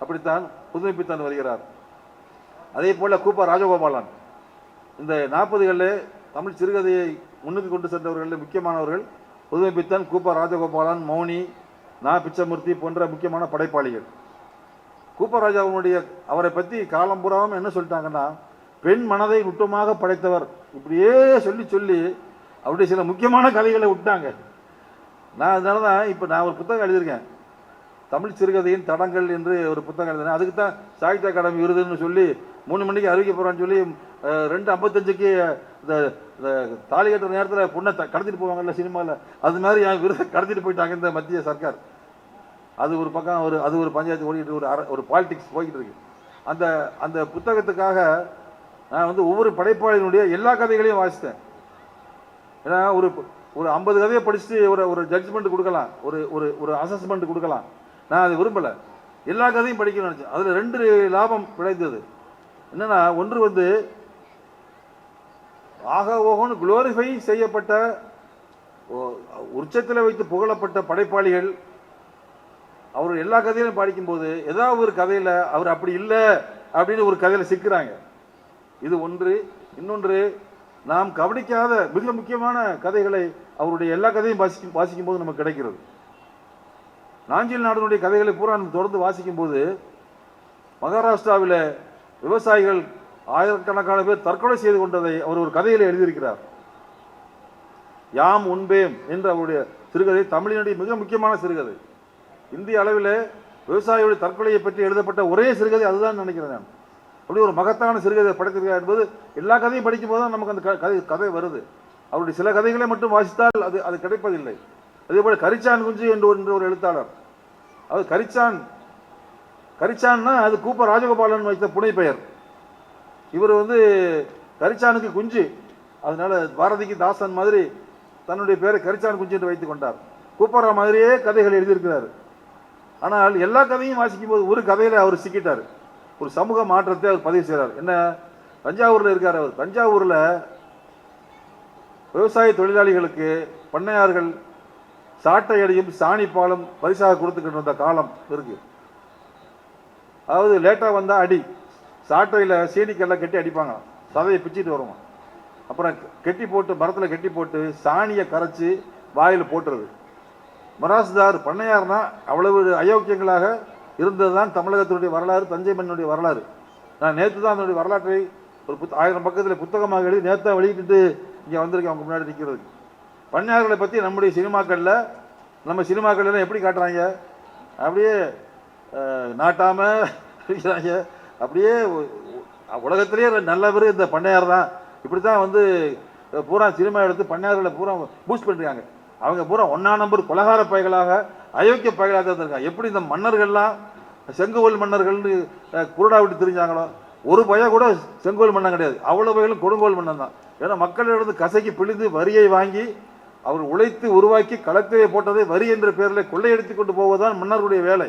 Speaker 1: அப்படித்தான் புதுமைப்பித்தன் வருகிறார். அதே போல கூப்பா ராஜகோபாலன் இந்த 40களிலே தமிழ் சிறுகதையை முன்னுக்கு கொண்டு சென்றவர்களில் முக்கியமானவர்கள் புதுமைப்பித்தன், கூப்பா ராஜகோபாலன், மௌனி, பிச்சமூர்த்தி போன்ற முக்கியமான படைப்பாளிகள். கூப்பராஜாவுடைய அவரை பற்றி காலம்புறாவும் என்ன சொல்லிட்டாங்கன்னா, பெண் மனதை நுட்பமாக படைத்தவர். இப்படியே சொல்லி சொல்லி அவருடைய சில முக்கியமான கதைகளை விட்டாங்க. நான் அதனால தான் இப்போ நான் ஒரு புத்தகம் எழுதியிருக்கேன், தமிழ் சிறுகதையின் தடங்கள் என்று ஒரு புத்தகம் எழுதினேன். அதுக்கு தான் சாகித்ய அகாடமி விருதுன்னு சொல்லி 3 மணிக்கு அறிவிக்க போகிறான்னு சொல்லி 2:55க்கு இந்த தாலி கட்டுற நேரத்தில் பொண்ணை கடத்திட்டு போவாங்கல்ல சினிமாவில், அது மாதிரி என் விருதை கடத்திட்டு போயிட்டாங்க இந்த மத்திய சர்க்கார். அது ஒரு பக்கம் அது ஒரு பஞ்சாயத்து ஓடிக்கிட்டு ஒரு பாலிடிக்ஸ் போய்கிட்டு இருக்கு. அந்த அந்த புத்தகத்துக்காக நான் வந்து ஒவ்வொரு படைப்பாளியினுடைய எல்லா கதைகளையும் வாசித்தேன். ஏன்னா ஒரு 50 கதையை படிச்சுட்டு ஒரு ஜட்ஜ்மெண்ட் கொடுக்கலாம், ஒரு அசஸ்மெண்ட் கொடுக்கலாம். நான் அதை விரும்பலை, எல்லா கதையும் படிக்கணும்னு நினச்சேன். அதில் 2 லாபம் விளைந்தது. என்னன்னா, ஒன்று வந்து ஆக ஓகோன்னு குளோரிஃபை செய்யப்பட்ட உச்சத்தில் வைத்து புகழப்பட்ட படைப்பாளிகள் அவர் எல்லா கதையிலும் படிக்கும்போது ஏதாவது ஒரு கதையில் அவர் அப்படி இல்லை அப்படின்னு ஒரு கதையில் சிக்கிறாங்க. இது ஒன்று. இன்னொன்று, நாம் கவனிக்காத மிக முக்கியமான கதைகளை அவருடைய எல்லா கதையும் வாசிக்கும் போது நமக்கு கிடைக்கிறது. நாஞ்சில் நாடனுடைய கதைகளை பூரா நம்ம தொடர்ந்து வாசிக்கும் போது மகாராஷ்டிராவில் விவசாயிகள் ஆயிரக்கணக்கான பேர் தற்கொலை செய்து கொண்டதை அவர் ஒரு கதையில் எழுதியிருக்கிறார். யாம் உண்பேம் என்ற அவருடைய சிறுகதை தமிழினுடைய மிக முக்கியமான சிறுகதை. இந்திய அளவில் விவசாயிகளுடைய தற்கொலையை பற்றி எழுதப்பட்ட ஒரே சிறுகதை அதுதான் நினைக்கிறேன் நான். அப்படி ஒரு மகத்தான சிறுகதை படைத்திருக்கிறார் என்பது எல்லா கதையும் படிக்கும் போது தான் நமக்கு அந்த கதை வருது. அவருடைய சில கதைகளை மட்டும் வாசித்தால் அது கிடைப்பதில்லை. அதே போல கரிச்சான் குஞ்சு என்று ஒரு எழுத்தாளர், அது கரிச்சான்னா அது கூப்ப ராஜகோபாலன் வைத்த புனை பெயர். இவர் வந்து கரிச்சானுக்கு குஞ்சு, அதனால பாரதிக்கு தாசன் மாதிரி தன்னுடைய பேரை கரிச்சான் குஞ்சு என்று வைத்துக் கொண்டார். கூப்பரா மாதிரியே கதைகள் எழுதியிருக்கிறார். ஆனால் எல்லா கதையும் வாசிக்கும் போது ஒரு கதையில அவர் சிக்கிட்டார். ஒரு சமூக மாற்றத்தை அவர் பதிவு செய்கிறார். என்ன, தஞ்சாவூர்ல இருக்கார் அவர். தஞ்சாவூர்ல விவசாய தொழிலாளிகளுக்கு பண்ணையார்கள் சாட்டை அடியும் சாணி பாலும் பரிசாக கொடுத்துக்கிட்டு இருந்த காலம் இருக்கு. அதாவது லேட்டா வந்தா அடி, சாட்டையில சீனிக்கெல்லாம் கட்டி அடிப்பாங்க, சதையை பிச்சுட்டு வருவோம். அப்புறம் கெட்டி போட்டு மரத்தில் கெட்டி போட்டு சாணியை கரைச்சி வாயில் போட்டுறது. மராசுதார் பண்ணையார்னா அவ்வளவு அயோக்கியங்களாக இருந்தது தான் தமிழகத்தினுடைய வரலாறு, தஞ்சை மண்ணுடைய வரலாறு. நான் நேற்று தான் அதனுடைய வரலாற்றை ஒரு 1000 பக்கத்தில் புத்தகமாக எழுதி நேற்று தான் வெளியிட்டு இங்கே வந்திருக்கேன் அவங்க முன்னாடி நிற்கிறதுக்கு. பண்ணையார்களை பற்றி நம்முடைய நம்ம சினிமாக்கள்லாம் எப்படி காட்டுறாங்க, அப்படியே நாட்டாமல் இருக்கிறாங்க. அப்படியே உலகத்திலேயே நல்ல பேர் இந்த பண்ணையார் தான். இப்படி தான் வந்து பூரா சினிமா எடுத்து பண்ணையார்களை பூரா பூஸ்ட் பண்ணுறாங்க. அவங்க பூரா 1ஆம் நம்பர் கொலகார பைகளாக அயோக்கிய பைகளாக தான் இருக்காங்க. எப்படி இந்த மன்னர்கள்லாம் செங்கோல் மன்னர்கள்னு குருடா விட்டு தெரிஞ்சாங்களோ, ஒரு பய கூட செங்கோல் மன்னன் கிடையாது, அவ்வளோ பயிலும் கொடுங்கோல் மன்னன் தான். ஏன்னா மக்களிடம் கசைக்கு பிழிந்து வரியை வாங்கி அவர் உழைத்து உருவாக்கி களத்திலே போட்டதை வரி என்ற பேரில் கொள்ளையடித்து கொண்டு போவதுதான் மன்னர்களுடைய வேலை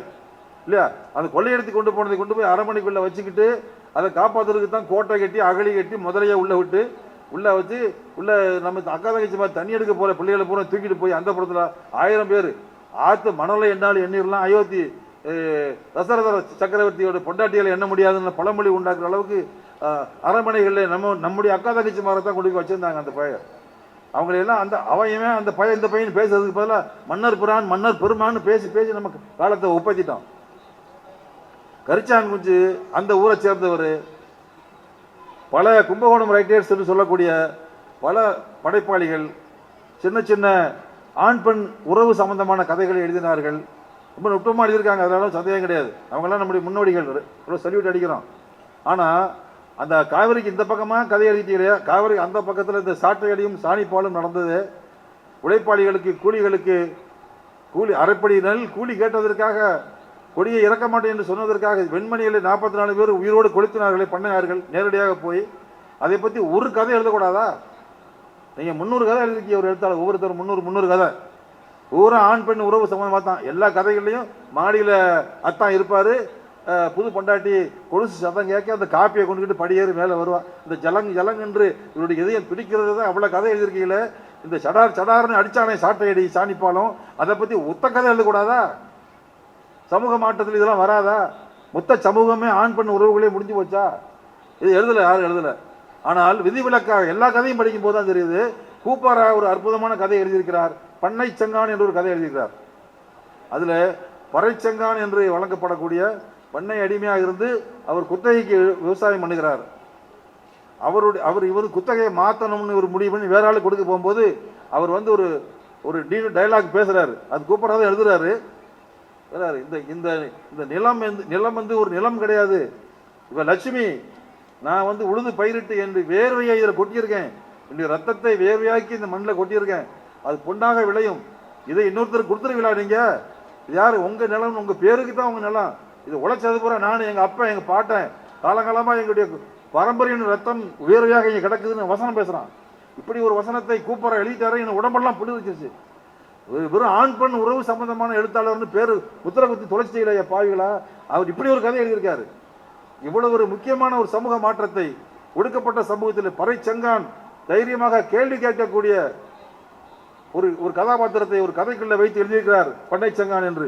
Speaker 1: இல்லையா? அந்த கொள்ளையடித்து கொண்டு போனதை கொண்டு போய் அரண்மனைக்குள்ளே வச்சுக்கிட்டு அதை காப்பாற்றுறதுக்கு தான் கோட்டை கட்டி அகழி கட்டி முதலையை உள்ளே விட்டு உள்ளே வச்சு உள்ளே நம்ம அக்கா தங்கச்சி மாதிரி தண்ணி எடுக்க போகிற பிள்ளைகளை பூரா தூக்கிட்டு போய் அந்த புறத்தில் 1000 பேர் ஆற்று மணலை என்னால் எண்ணிடலாம். அயோத்தி தசரத சக்கரவர்த்தியோட பொண்டாட்டிகளை எண்ண முடியாதுன்னு பழமொழி உண்டாக்குற அளவுக்கு அரண்மனைகளில் நம்முடைய அக்கா தங்கச்சி மாதிரி தான் கொண்டு போய் வச்சுருந்தாங்க அந்த பையன். அவங்களெல்லாம் அந்த அவையுமே அந்த பையன் இந்த பையன் பேசுறதுக்கு பதிலாக மன்னர் பிரான் மன்னர் பெருமான்னு பேசி பேசி நம்ம காலத்தை ஒப்பத்திட்டோம். கரிச்சான் குஞ்சு அந்த ஊரை சேர்ந்தவர். பல கும்பகோணம் ரைட்டர்ஸ் என்று சொல்லக்கூடிய பல படைப்பாளிகள் சின்ன சின்ன ஆண் பெண் உறவு சம்பந்தமான கதைகளை எழுதினார்கள். ரொம்ப நுட்பமாக எழுதியிருக்காங்க, அதனால சந்தேகம் கிடையாது. அவங்கெல்லாம் நம்முடைய முன்னோடிகள், சல்யூட் அடிக்கிறோம். ஆனால் அந்த காவிரிக்கு இந்த பக்கமாக கதை எழுதிட்டீங்களே, காவிரி அந்த பக்கத்தில் இந்த சாட்டையடியும் சாணிப்பாலும் நடந்தது. உழைப்பாளிகளுக்கு கூலிகளுக்கு கூலி அரைப்படி நெல் கூலி கேட்டதற்காக கொடியை இறக்க மாட்டேன் என்று சொன்னதற்காக வெண்மணிகளை 44 பேர் உயிரோடு கொளுத்தினார்களே பண்ணையார்கள் நேரடியாக போய். அதை பற்றி ஒரு கதை எழுதக்கூடாதா? நீங்கள் 300 கதை எழுதிருக்கீங்க ஒரு எழுத்தாளர், ஒவ்வொருத்தரும் 300 கதை. ஒவ்வொரு ஆண் பெண் உறவு சம்பந்தமாக தான். எல்லா கதைகள்லையும் மாடியில் அத்தான் இருப்பார், புது பொண்டாட்டி கொலுசு சத்தம் கேட்க அந்த காப்பியை கொண்டுக்கிட்டு படியேறி மேலே வருவான். இந்த ஜலங் என்று இவருடைய இதயம் பிடிக்கிறது தான் அவ்வளோ கதை எழுதியிருக்கீங்களே. இந்த சடார்னு அடித்தானே சாட்டையடி சாணிப்பாலும், அதை பற்றி ஒத்த கதை எழுதக்கூடாதா? சமூக மாற்றத்தில் இதெல்லாம் வராதா? மொத்த சமூகமே ஆண் பெண் உறவுகளே முடிஞ்சு போச்சா? இது எழுதலை, யாரும் எழுதலை. ஆனால் விதிவிலக்காக எல்லா கதையும் படிக்கும் போது தான் தெரியுது. கூப்பாரா ஒரு அற்புதமான கதை எழுதியிருக்கிறார், பண்ணை செங்கான் என்று ஒரு கதை எழுதியிருக்கிறார். அதில் பறைச்செங்கான் என்று வழங்கப்படக்கூடிய பண்ணை அடிமையாக இருந்து அவர் குத்தகைக்கு விவசாயம் பண்ணுகிறார். அவர் இவர் குத்தகையை மாற்றணும்னு ஒரு முடிவு பண்ணி வேற ஆளு கொடுக்க போகும்போது அவர் வந்து ஒரு டைலாக் பேசுறாரு, அது கூப்பிடாத எழுதுறாரு. இந்த இந்த இந்த நிலம் வந்து ஒரு நிலம் கிடையாது. இவ லட்சுமி, நான் வந்து உழுது பயிரிட்டு என்று வேர்வையை இதில் கொட்டியிருக்கேன், என்னுடைய ரத்தத்தை வேர்வையாக்கி இந்த மண்ணில் கொட்டியிருக்கேன், அது பொன்னாக விளையும். இதை இன்னொருத்தர் கொடுத்துருவீங்களா? நீங்க யாரு? உங்க நிலம், உங்க பேருக்கு தான் உங்க நிலம். இது உழைச்சது பூரா நான், எங்க அப்பா, எங்க பாட்டன், காலகாலமா எங்களுடைய பரம்பரையின் ரத்தம் வேர்வையாக இங்க கிடக்குதுன்னு வசனம் பேசுறான். இப்படி ஒரு வசனத்தை கூப்பரை எழுதிட்டாரு. என் உடம்பெல்லாம் புடிச்சிருச்சு. வெறும் ஆண் பெண் உறவு சம்பந்தமான எழுத்தாளர்னு பேரு முத்திர குத்தி தொலைச்சிட்டீங்களா பாவிகளா? அவர் இப்படி ஒரு கதை எழுதியிருக்காரு. இவ்வளவு ஒரு முக்கியமான ஒரு சமூக மாற்றத்தை ஒடுக்கப்பட்ட சமூகத்தில் பறைச்சங்கான் தைரியமாக கேள்வி கேட்கக்கூடிய ஒரு கதாபாத்திரத்தை ஒரு கதைக்குள்ள வைத்து எழுதியிருக்கிறார் பண்ணைச்சங்கான் என்று.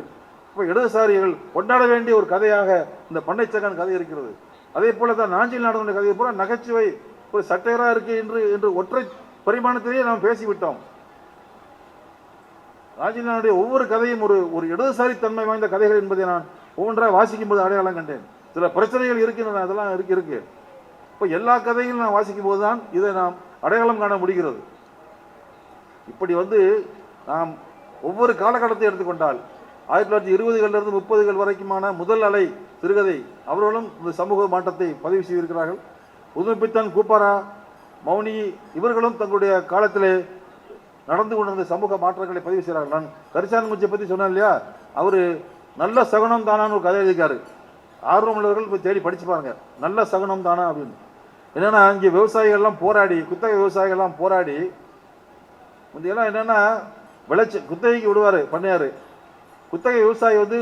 Speaker 1: இப்போ இடதுசாரிகள் கொண்டாட வேண்டிய ஒரு கதையாக இந்த பண்ணைச்சங்கான் கதை இருக்கிறது. அதே போல தான் நாஞ்சில் நாடனுடைய கதையை பூரா நகைச்சுவை ஒரு சட்டையரா இருக்கு என்று ஒற்றை பரிமாணத்திலேயே நாம் பேசிவிட்டோம். நாஞ்சில் ஒவ்வொரு கதையும் ஒரு இடதுசாரி தன்மை வாய்ந்த கதைகள் என்பதை நான் ஒவ்வொன்றாக வாசிக்கும் போது அடையாளம் கண்டேன். சில பிரச்சனைகள் இருக்கின்றன, அதெல்லாம் இருக்கு. இப்போ எல்லா கதையும் நான் வாசிக்கும் போதுதான் இதை நாம் அடையாளம் காண முடிகிறது. இப்படி வந்து நாம் ஒவ்வொரு காலகட்டத்தை எடுத்துக்கொண்டால் 1920களிலிருந்து 30கள் வரைக்குமான முதல் அலை சிறுகதை அவர்களும் இந்த சமூக மாற்றத்தை பதிவு செய்திருக்கிறார்கள். புதுமைப்பித்தன், கூப்பாரா, மௌனி இவர்களும் தங்களுடைய காலத்திலே நடந்து கொண்டிருந்த சமூக மாற்றங்களை பதிவு செய்கிறார்கள். நான் கரிசான்குச்சியை பற்றி சொன்னேன் இல்லையா, அவரு நல்ல சகுனம் தானான்னு ஒரு கதை எழுதியிருக்காரு. ஆர்வம் உள்ளவர்கள் போய் தேடி படிச்சு பாருங்க, நல்ல சகுனம் தானா அப்படின்னு. என்னன்னா, இங்கே விவசாயிகள்லாம் போராடி, குத்தகை விவசாயிகள்லாம் போராடி முந்தையெல்லாம் என்னன்னா விளைச்சி குத்தகைக்கு விடுவார் பண்ணையார். குத்தகை விவசாயி வந்து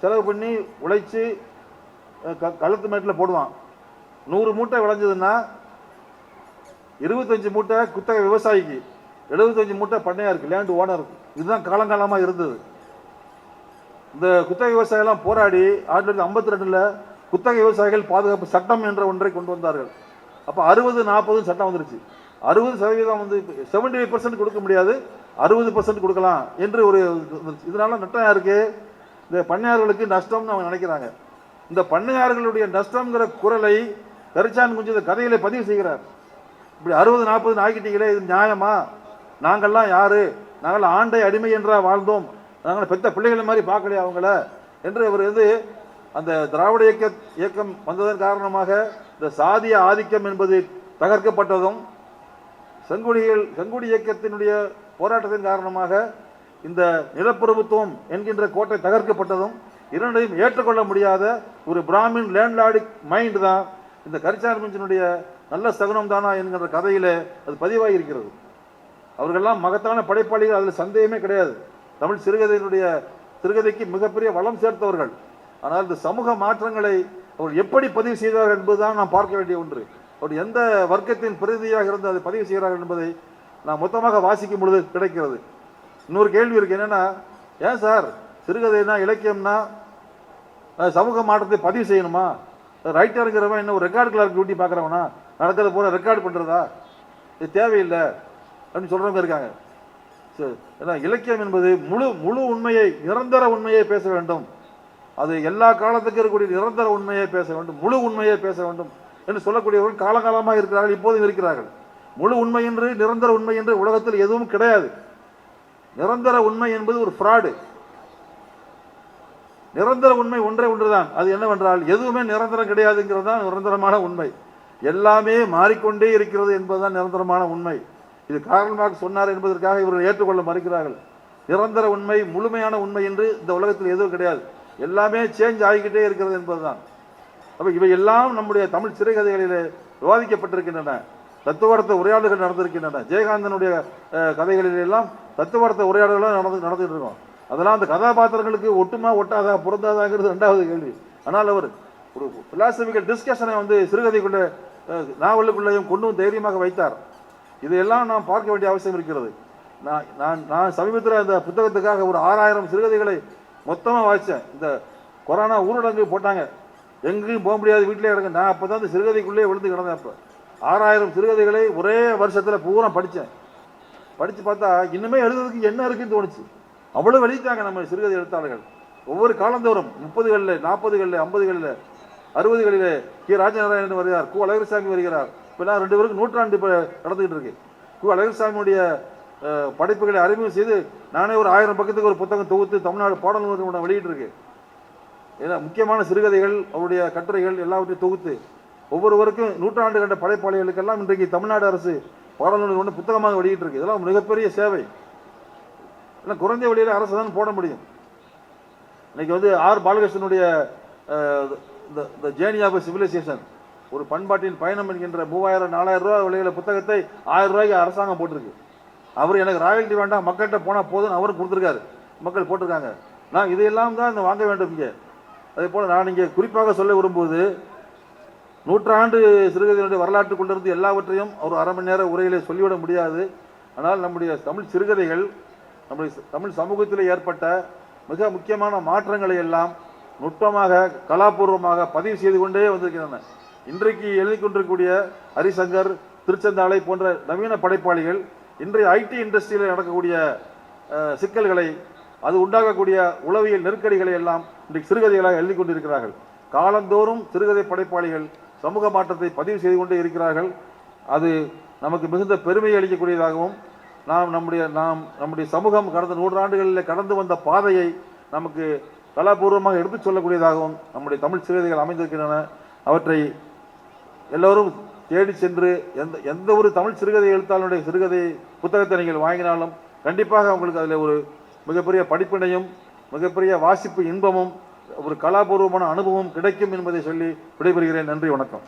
Speaker 1: செலவு பண்ணி உழைச்சி களத்து மேட்டில் போடுவான். 100 மூட்டை விளைஞ்சதுன்னா 25 மூட்டை குத்தகை விவசாயிக்கு, 75 மூட்டை பண்ணையாருக்கு, லேண்ட் ஓனருக்கு. இதுதான் காலங்காலமாக இருந்தது. இந்த குத்தகை விவசாயிகள்லாம் போராடி 1952 குத்தகை விவசாயிகள் பாதுகாப்பு சட்டம் என்ற ஒன்றை கொண்டு வந்தார்கள். அப்போ 60-40 சட்டம் வந்துருச்சு. 60% வந்து 75% கொடுக்க முடியாது, 60% கொடுக்கலாம் என்று ஒரு இதனால நட்டம் யாருக்கு? இந்த பண்ணையார்களுக்கு நஷ்டம்னு அவங்க நினைக்கிறாங்க. இந்த பண்ணையார்களுடைய நஷ்டம்ங்கிற குரலை கரிச்சான்குஞ்சி இந்த கதையில பதிவு செய்கிறார். இப்படி 60-40 ஆக்கிட்டீங்களே, இது நியாயமா? நாங்கள்லாம் யாரு? நாங்கள் ஆண்டை அடிமை என்றா வாழ்ந்தோம், நாங்கள் பெத்த பிள்ளைகளை மாதிரி பார்க்கலையா அவங்கள என்று அவர் வந்து அந்த திராவிட இயக்கம் வந்ததன் காரணமாக இந்த சாதிய ஆதிக்கம் என்பது தகர்க்கப்பட்டதும், செங்குடி இயக்கத்தினுடைய போராட்டத்தின் காரணமாக இந்த நிலப்பிரபுத்துவம் என்கின்ற கோட்டை தகர்க்கப்பட்டதும், இரண்டையும் ஏற்றுக்கொள்ள முடியாத ஒரு பிராமின் லேண்ட்லார்டிக் மைண்ட் தான் இந்த கரிச்சான்குஞ்சினுடைய நல்ல சகுனம் தானா என்கின்ற கதையில அது பதிவாகி இருக்கிறது. அவர்கள்லாம் மகத்தான படைப்பாளிகள், அதில் சந்தேகமே கிடையாது. தமிழ் சிறுகதைக்கு மிகப்பெரிய வளம் சேர்த்தவர்கள். ஆனால் இந்த சமூக மாற்றங்களை அவர்கள் எப்படி பதிவு செய்தார்கள் என்பதுதான் நாம் பார்க்க வேண்டிய ஒன்று. அவர் எந்த வர்க்கத்தின் பிரதிநிதியாக இருந்து அதை பதிவு செய்கிறார்கள் என்பதை நான் மொத்தமாக வாசிக்கும் பொழுது கிடைக்கிறது. இன்னொரு கேள்வி இருக்கு, என்னன்னா, ஏன் சார் சிறுகதைனா இலக்கியம்னா சமூக மாற்றத்தை பதிவு செய்யணுமா? ரைட்டருங்கிறவன் என்ன ஒரு ரெக்கார்டு கிளார்க் டியூட்டி பார்க்குறவனா? நடக்கிறத போல ரெக்கார்டு பண்ணுறதா? இது தேவையில்லை அப்படின்னு சொல்கிறவங்க இருக்காங்க. ஏன்னா இலக்கியம் என்பது முழு உண்மையை, நிரந்தர உண்மையை பேச வேண்டும். அது எல்லா காலத்துக்கும் இருக்கக்கூடிய நிரந்தர உண்மையை பேச வேண்டும், முழு உண்மையை பேச வேண்டும் என்று சொல்லக்கூடியவர்கள் காலகாலமாக இருக்கிறார்கள், இப்போதும் இருக்கிறார்கள். முழு உண்மை என்று, நிரந்தர உண்மை என்று உலகத்தில் எதுவும் கிடையாது. நிரந்தர உண்மை என்பது ஒரு ஃப்ராடு. நிரந்தர உண்மை ஒன்றே ஒன்றுதான். அது என்னவென்றால் எதுவுமே நிரந்தரம் கிடையாதுங்கிறது தான் நிரந்தரமான உண்மை. எல்லாமே மாறிக்கொண்டே இருக்கிறது என்பதுதான் நிரந்தரமான உண்மை. இது கார்ல் மார்க்ஸ் சொன்னார் என்பதற்காக இவர்கள் ஏற்றுக்கொள்ள மறுக்கிறார்கள். நிரந்தர உண்மை, முழுமையான உண்மை என்று இந்த உலகத்தில் எதுவும் கிடையாது. எல்லாமே சேஞ்ச் ஆகிக்கிட்டே இருக்கிறது என்பதுதான். அப்போ இவை எல்லாம் நம்முடைய தமிழ் சிறுகதைகளிலே விவாதிக்கப்பட்டிருக்கின்றன. தத்துவார்த்த உரையாடல்கள் நடந்திருக்கின்றன. ஜெயகாந்தனுடைய கதைகளில் எல்லாம் தத்துவார்த்த உரையாடல்கள் நடந்துட்டு இருக்கோம். அதெல்லாம் அந்த கதாபாத்திரங்களுக்கு ஒட்டுமா ஒட்டாதா, பொருந்தாதாங்கிறது 2வது கேள்வி. ஆனால் அவர் ஒரு பிலாசபிக்கல் டிஸ்கஷனை வந்து சிறுகதைக்குள்ள நாவலுக்குள்ளேயும் கொண்டு தைரியமாக வைத்தார். இதையெல்லாம் நாம் பார்க்க வேண்டிய அவசியம் இருக்கிறது. நான் சமீபத்தில் இந்த புத்தகத்துக்காக ஒரு 6000 சிறுகதைகளை மொத்தமாக வாசித்தேன். இந்த கொரோனா ஊரடங்கு போட்டாங்க, எங்கேயும் போக முடியாது, வீட்டிலே கிடங்க. நான் அப்போ தான் இந்த சிறுகதைக்குள்ளே விழுந்து கிடந்தேன். அப்போ 6000 சிறுகதைகளை ஒரே வருஷத்தில் பூரா படித்தேன். படித்து பார்த்தா இன்னுமே எழுதுறதுக்கு என்ன இருக்குன்னு தோணுச்சு. அவ்வளோ எழுதிட்டாங்க நம்ம சிறுகதை எழுத்தாளர்கள். ஒவ்வொரு காலந்தோறும் 30களில், 40களில், 50களில், 60களில் கி. ராஜநாராயணன் வருகிறார், கு. அழகிரிசாமி வருகிறார், இப்போ நான் 2 பேருக்கு நூற்றாண்டு இப்போ நடந்துகிட்டு இருக்கு. கு. அழகர்சாமியுடைய படைப்புகளை அறிமுகம் செய்து நானே ஒரு 1000 பக்கத்துக்கு ஒரு புத்தகம் தொகுத்து தமிழ்நாடு பாடல் வெளியிட்டு இருக்கு. ஏன்னா முக்கியமான சிறுகதைகள், அவருடைய கட்டுரைகள் எல்லாவற்றையும் தொகுத்து ஒவ்வொருவருக்கும் நூற்றாண்டு கண்ட படைப்பாளிகளுக்கெல்லாம் இன்றைக்கு தமிழ்நாடு அரசு பாடல் ஒன்று புத்தகமாக வெளியிட்டு இருக்கு. இதெல்லாம் மிகப்பெரிய சேவை. எல்லாம் குறைந்த வழியில் அரசு தான் போட முடியும். இன்னைக்கு வந்து ஆர். பாலகிருஷ்ணனுடைய த ஜேர்னி ஆஃப் சிவிலைசேஷன், ஒரு பண்பாட்டின் பயணம் என்கின்ற 3000-4000 ரூபா விலையில புத்தகத்தை 1000 ரூபாய்க்கு அரசாங்கம் போட்டிருக்கு. அவர் எனக்கு ராயல்ட்டி வேண்டாம், மக்கள்கிட்ட போனால் போதும் அவரும் கொடுத்துருக்காரு, மக்கள் போட்டிருக்காங்க. நான் இதையெல்லாம் தான் வாங்க வேண்டும் இங்கே. அதே போல் நான் இங்கே குறிப்பாக சொல்ல விரும்புவது, நூற்றாண்டு சிறுகதையினுடைய வரலாற்று கொண்டிருந்து எல்லாவற்றையும் ஒரு அரை மணி நேர உரையிலே சொல்லிவிட முடியாது. ஆனால் நம்முடைய தமிழ் சிறுகதைகள் நம்முடைய தமிழ் சமூகத்தில் ஏற்பட்ட மிக முக்கியமான மாற்றங்களை எல்லாம் நுட்பமாக கலாபூர்வமாக பதிவு செய்து கொண்டே வந்திருக்கின்றன. இன்றைக்கு எழுதி கொண்டிருக்கக்கூடிய ஹரிசங்கர், திருச்செந்தாலை போன்ற நவீன படைப்பாளிகள் இன்றைய ஐடி இண்டஸ்ட்ரியில் நடக்கக்கூடிய சிக்கல்களை, அது உண்டாகக்கூடிய உளவியல் நெருக்கடிகளை எல்லாம் இன்றைக்கு சிறுகதைகளாக எழுதி கொண்டிருக்கிறார்கள். காலந்தோறும் சிறுகதை படைப்பாளிகள் சமூக மாற்றத்தை பதிவு செய்து கொண்டே இருக்கிறார்கள். அது நமக்கு மிகுந்த பெருமையை அளிக்கக்கூடியதாகவும், நம்முடைய சமூகம் கடந்த 100 ஆண்டுகளில் கடந்து வந்த பாதையை நமக்கு கலாபூர்வமாக எடுத்துச் சொல்லக்கூடியதாகவும் நம்முடைய தமிழ் சிறுகதைகள் அமைந்திருக்கின்றன. அவற்றை எல்லோரும் தேடி சென்று எந்த ஒரு தமிழ் சிறுகதை எழுத்தாளனுடைய சிறுகதை புத்தகத்தை நீங்கள் வாங்கினாலும் கண்டிப்பாக உங்களுக்கு அதில் ஒரு மிகப்பெரிய படிப்பினையும் மிகப்பெரிய வாசிப்பு இன்பமும் ஒரு கலாபூர்வமான அனுபவம் கிடைக்கும் என்பதை சொல்லி விடைபெறுகிறேன். நன்றி, வணக்கம்.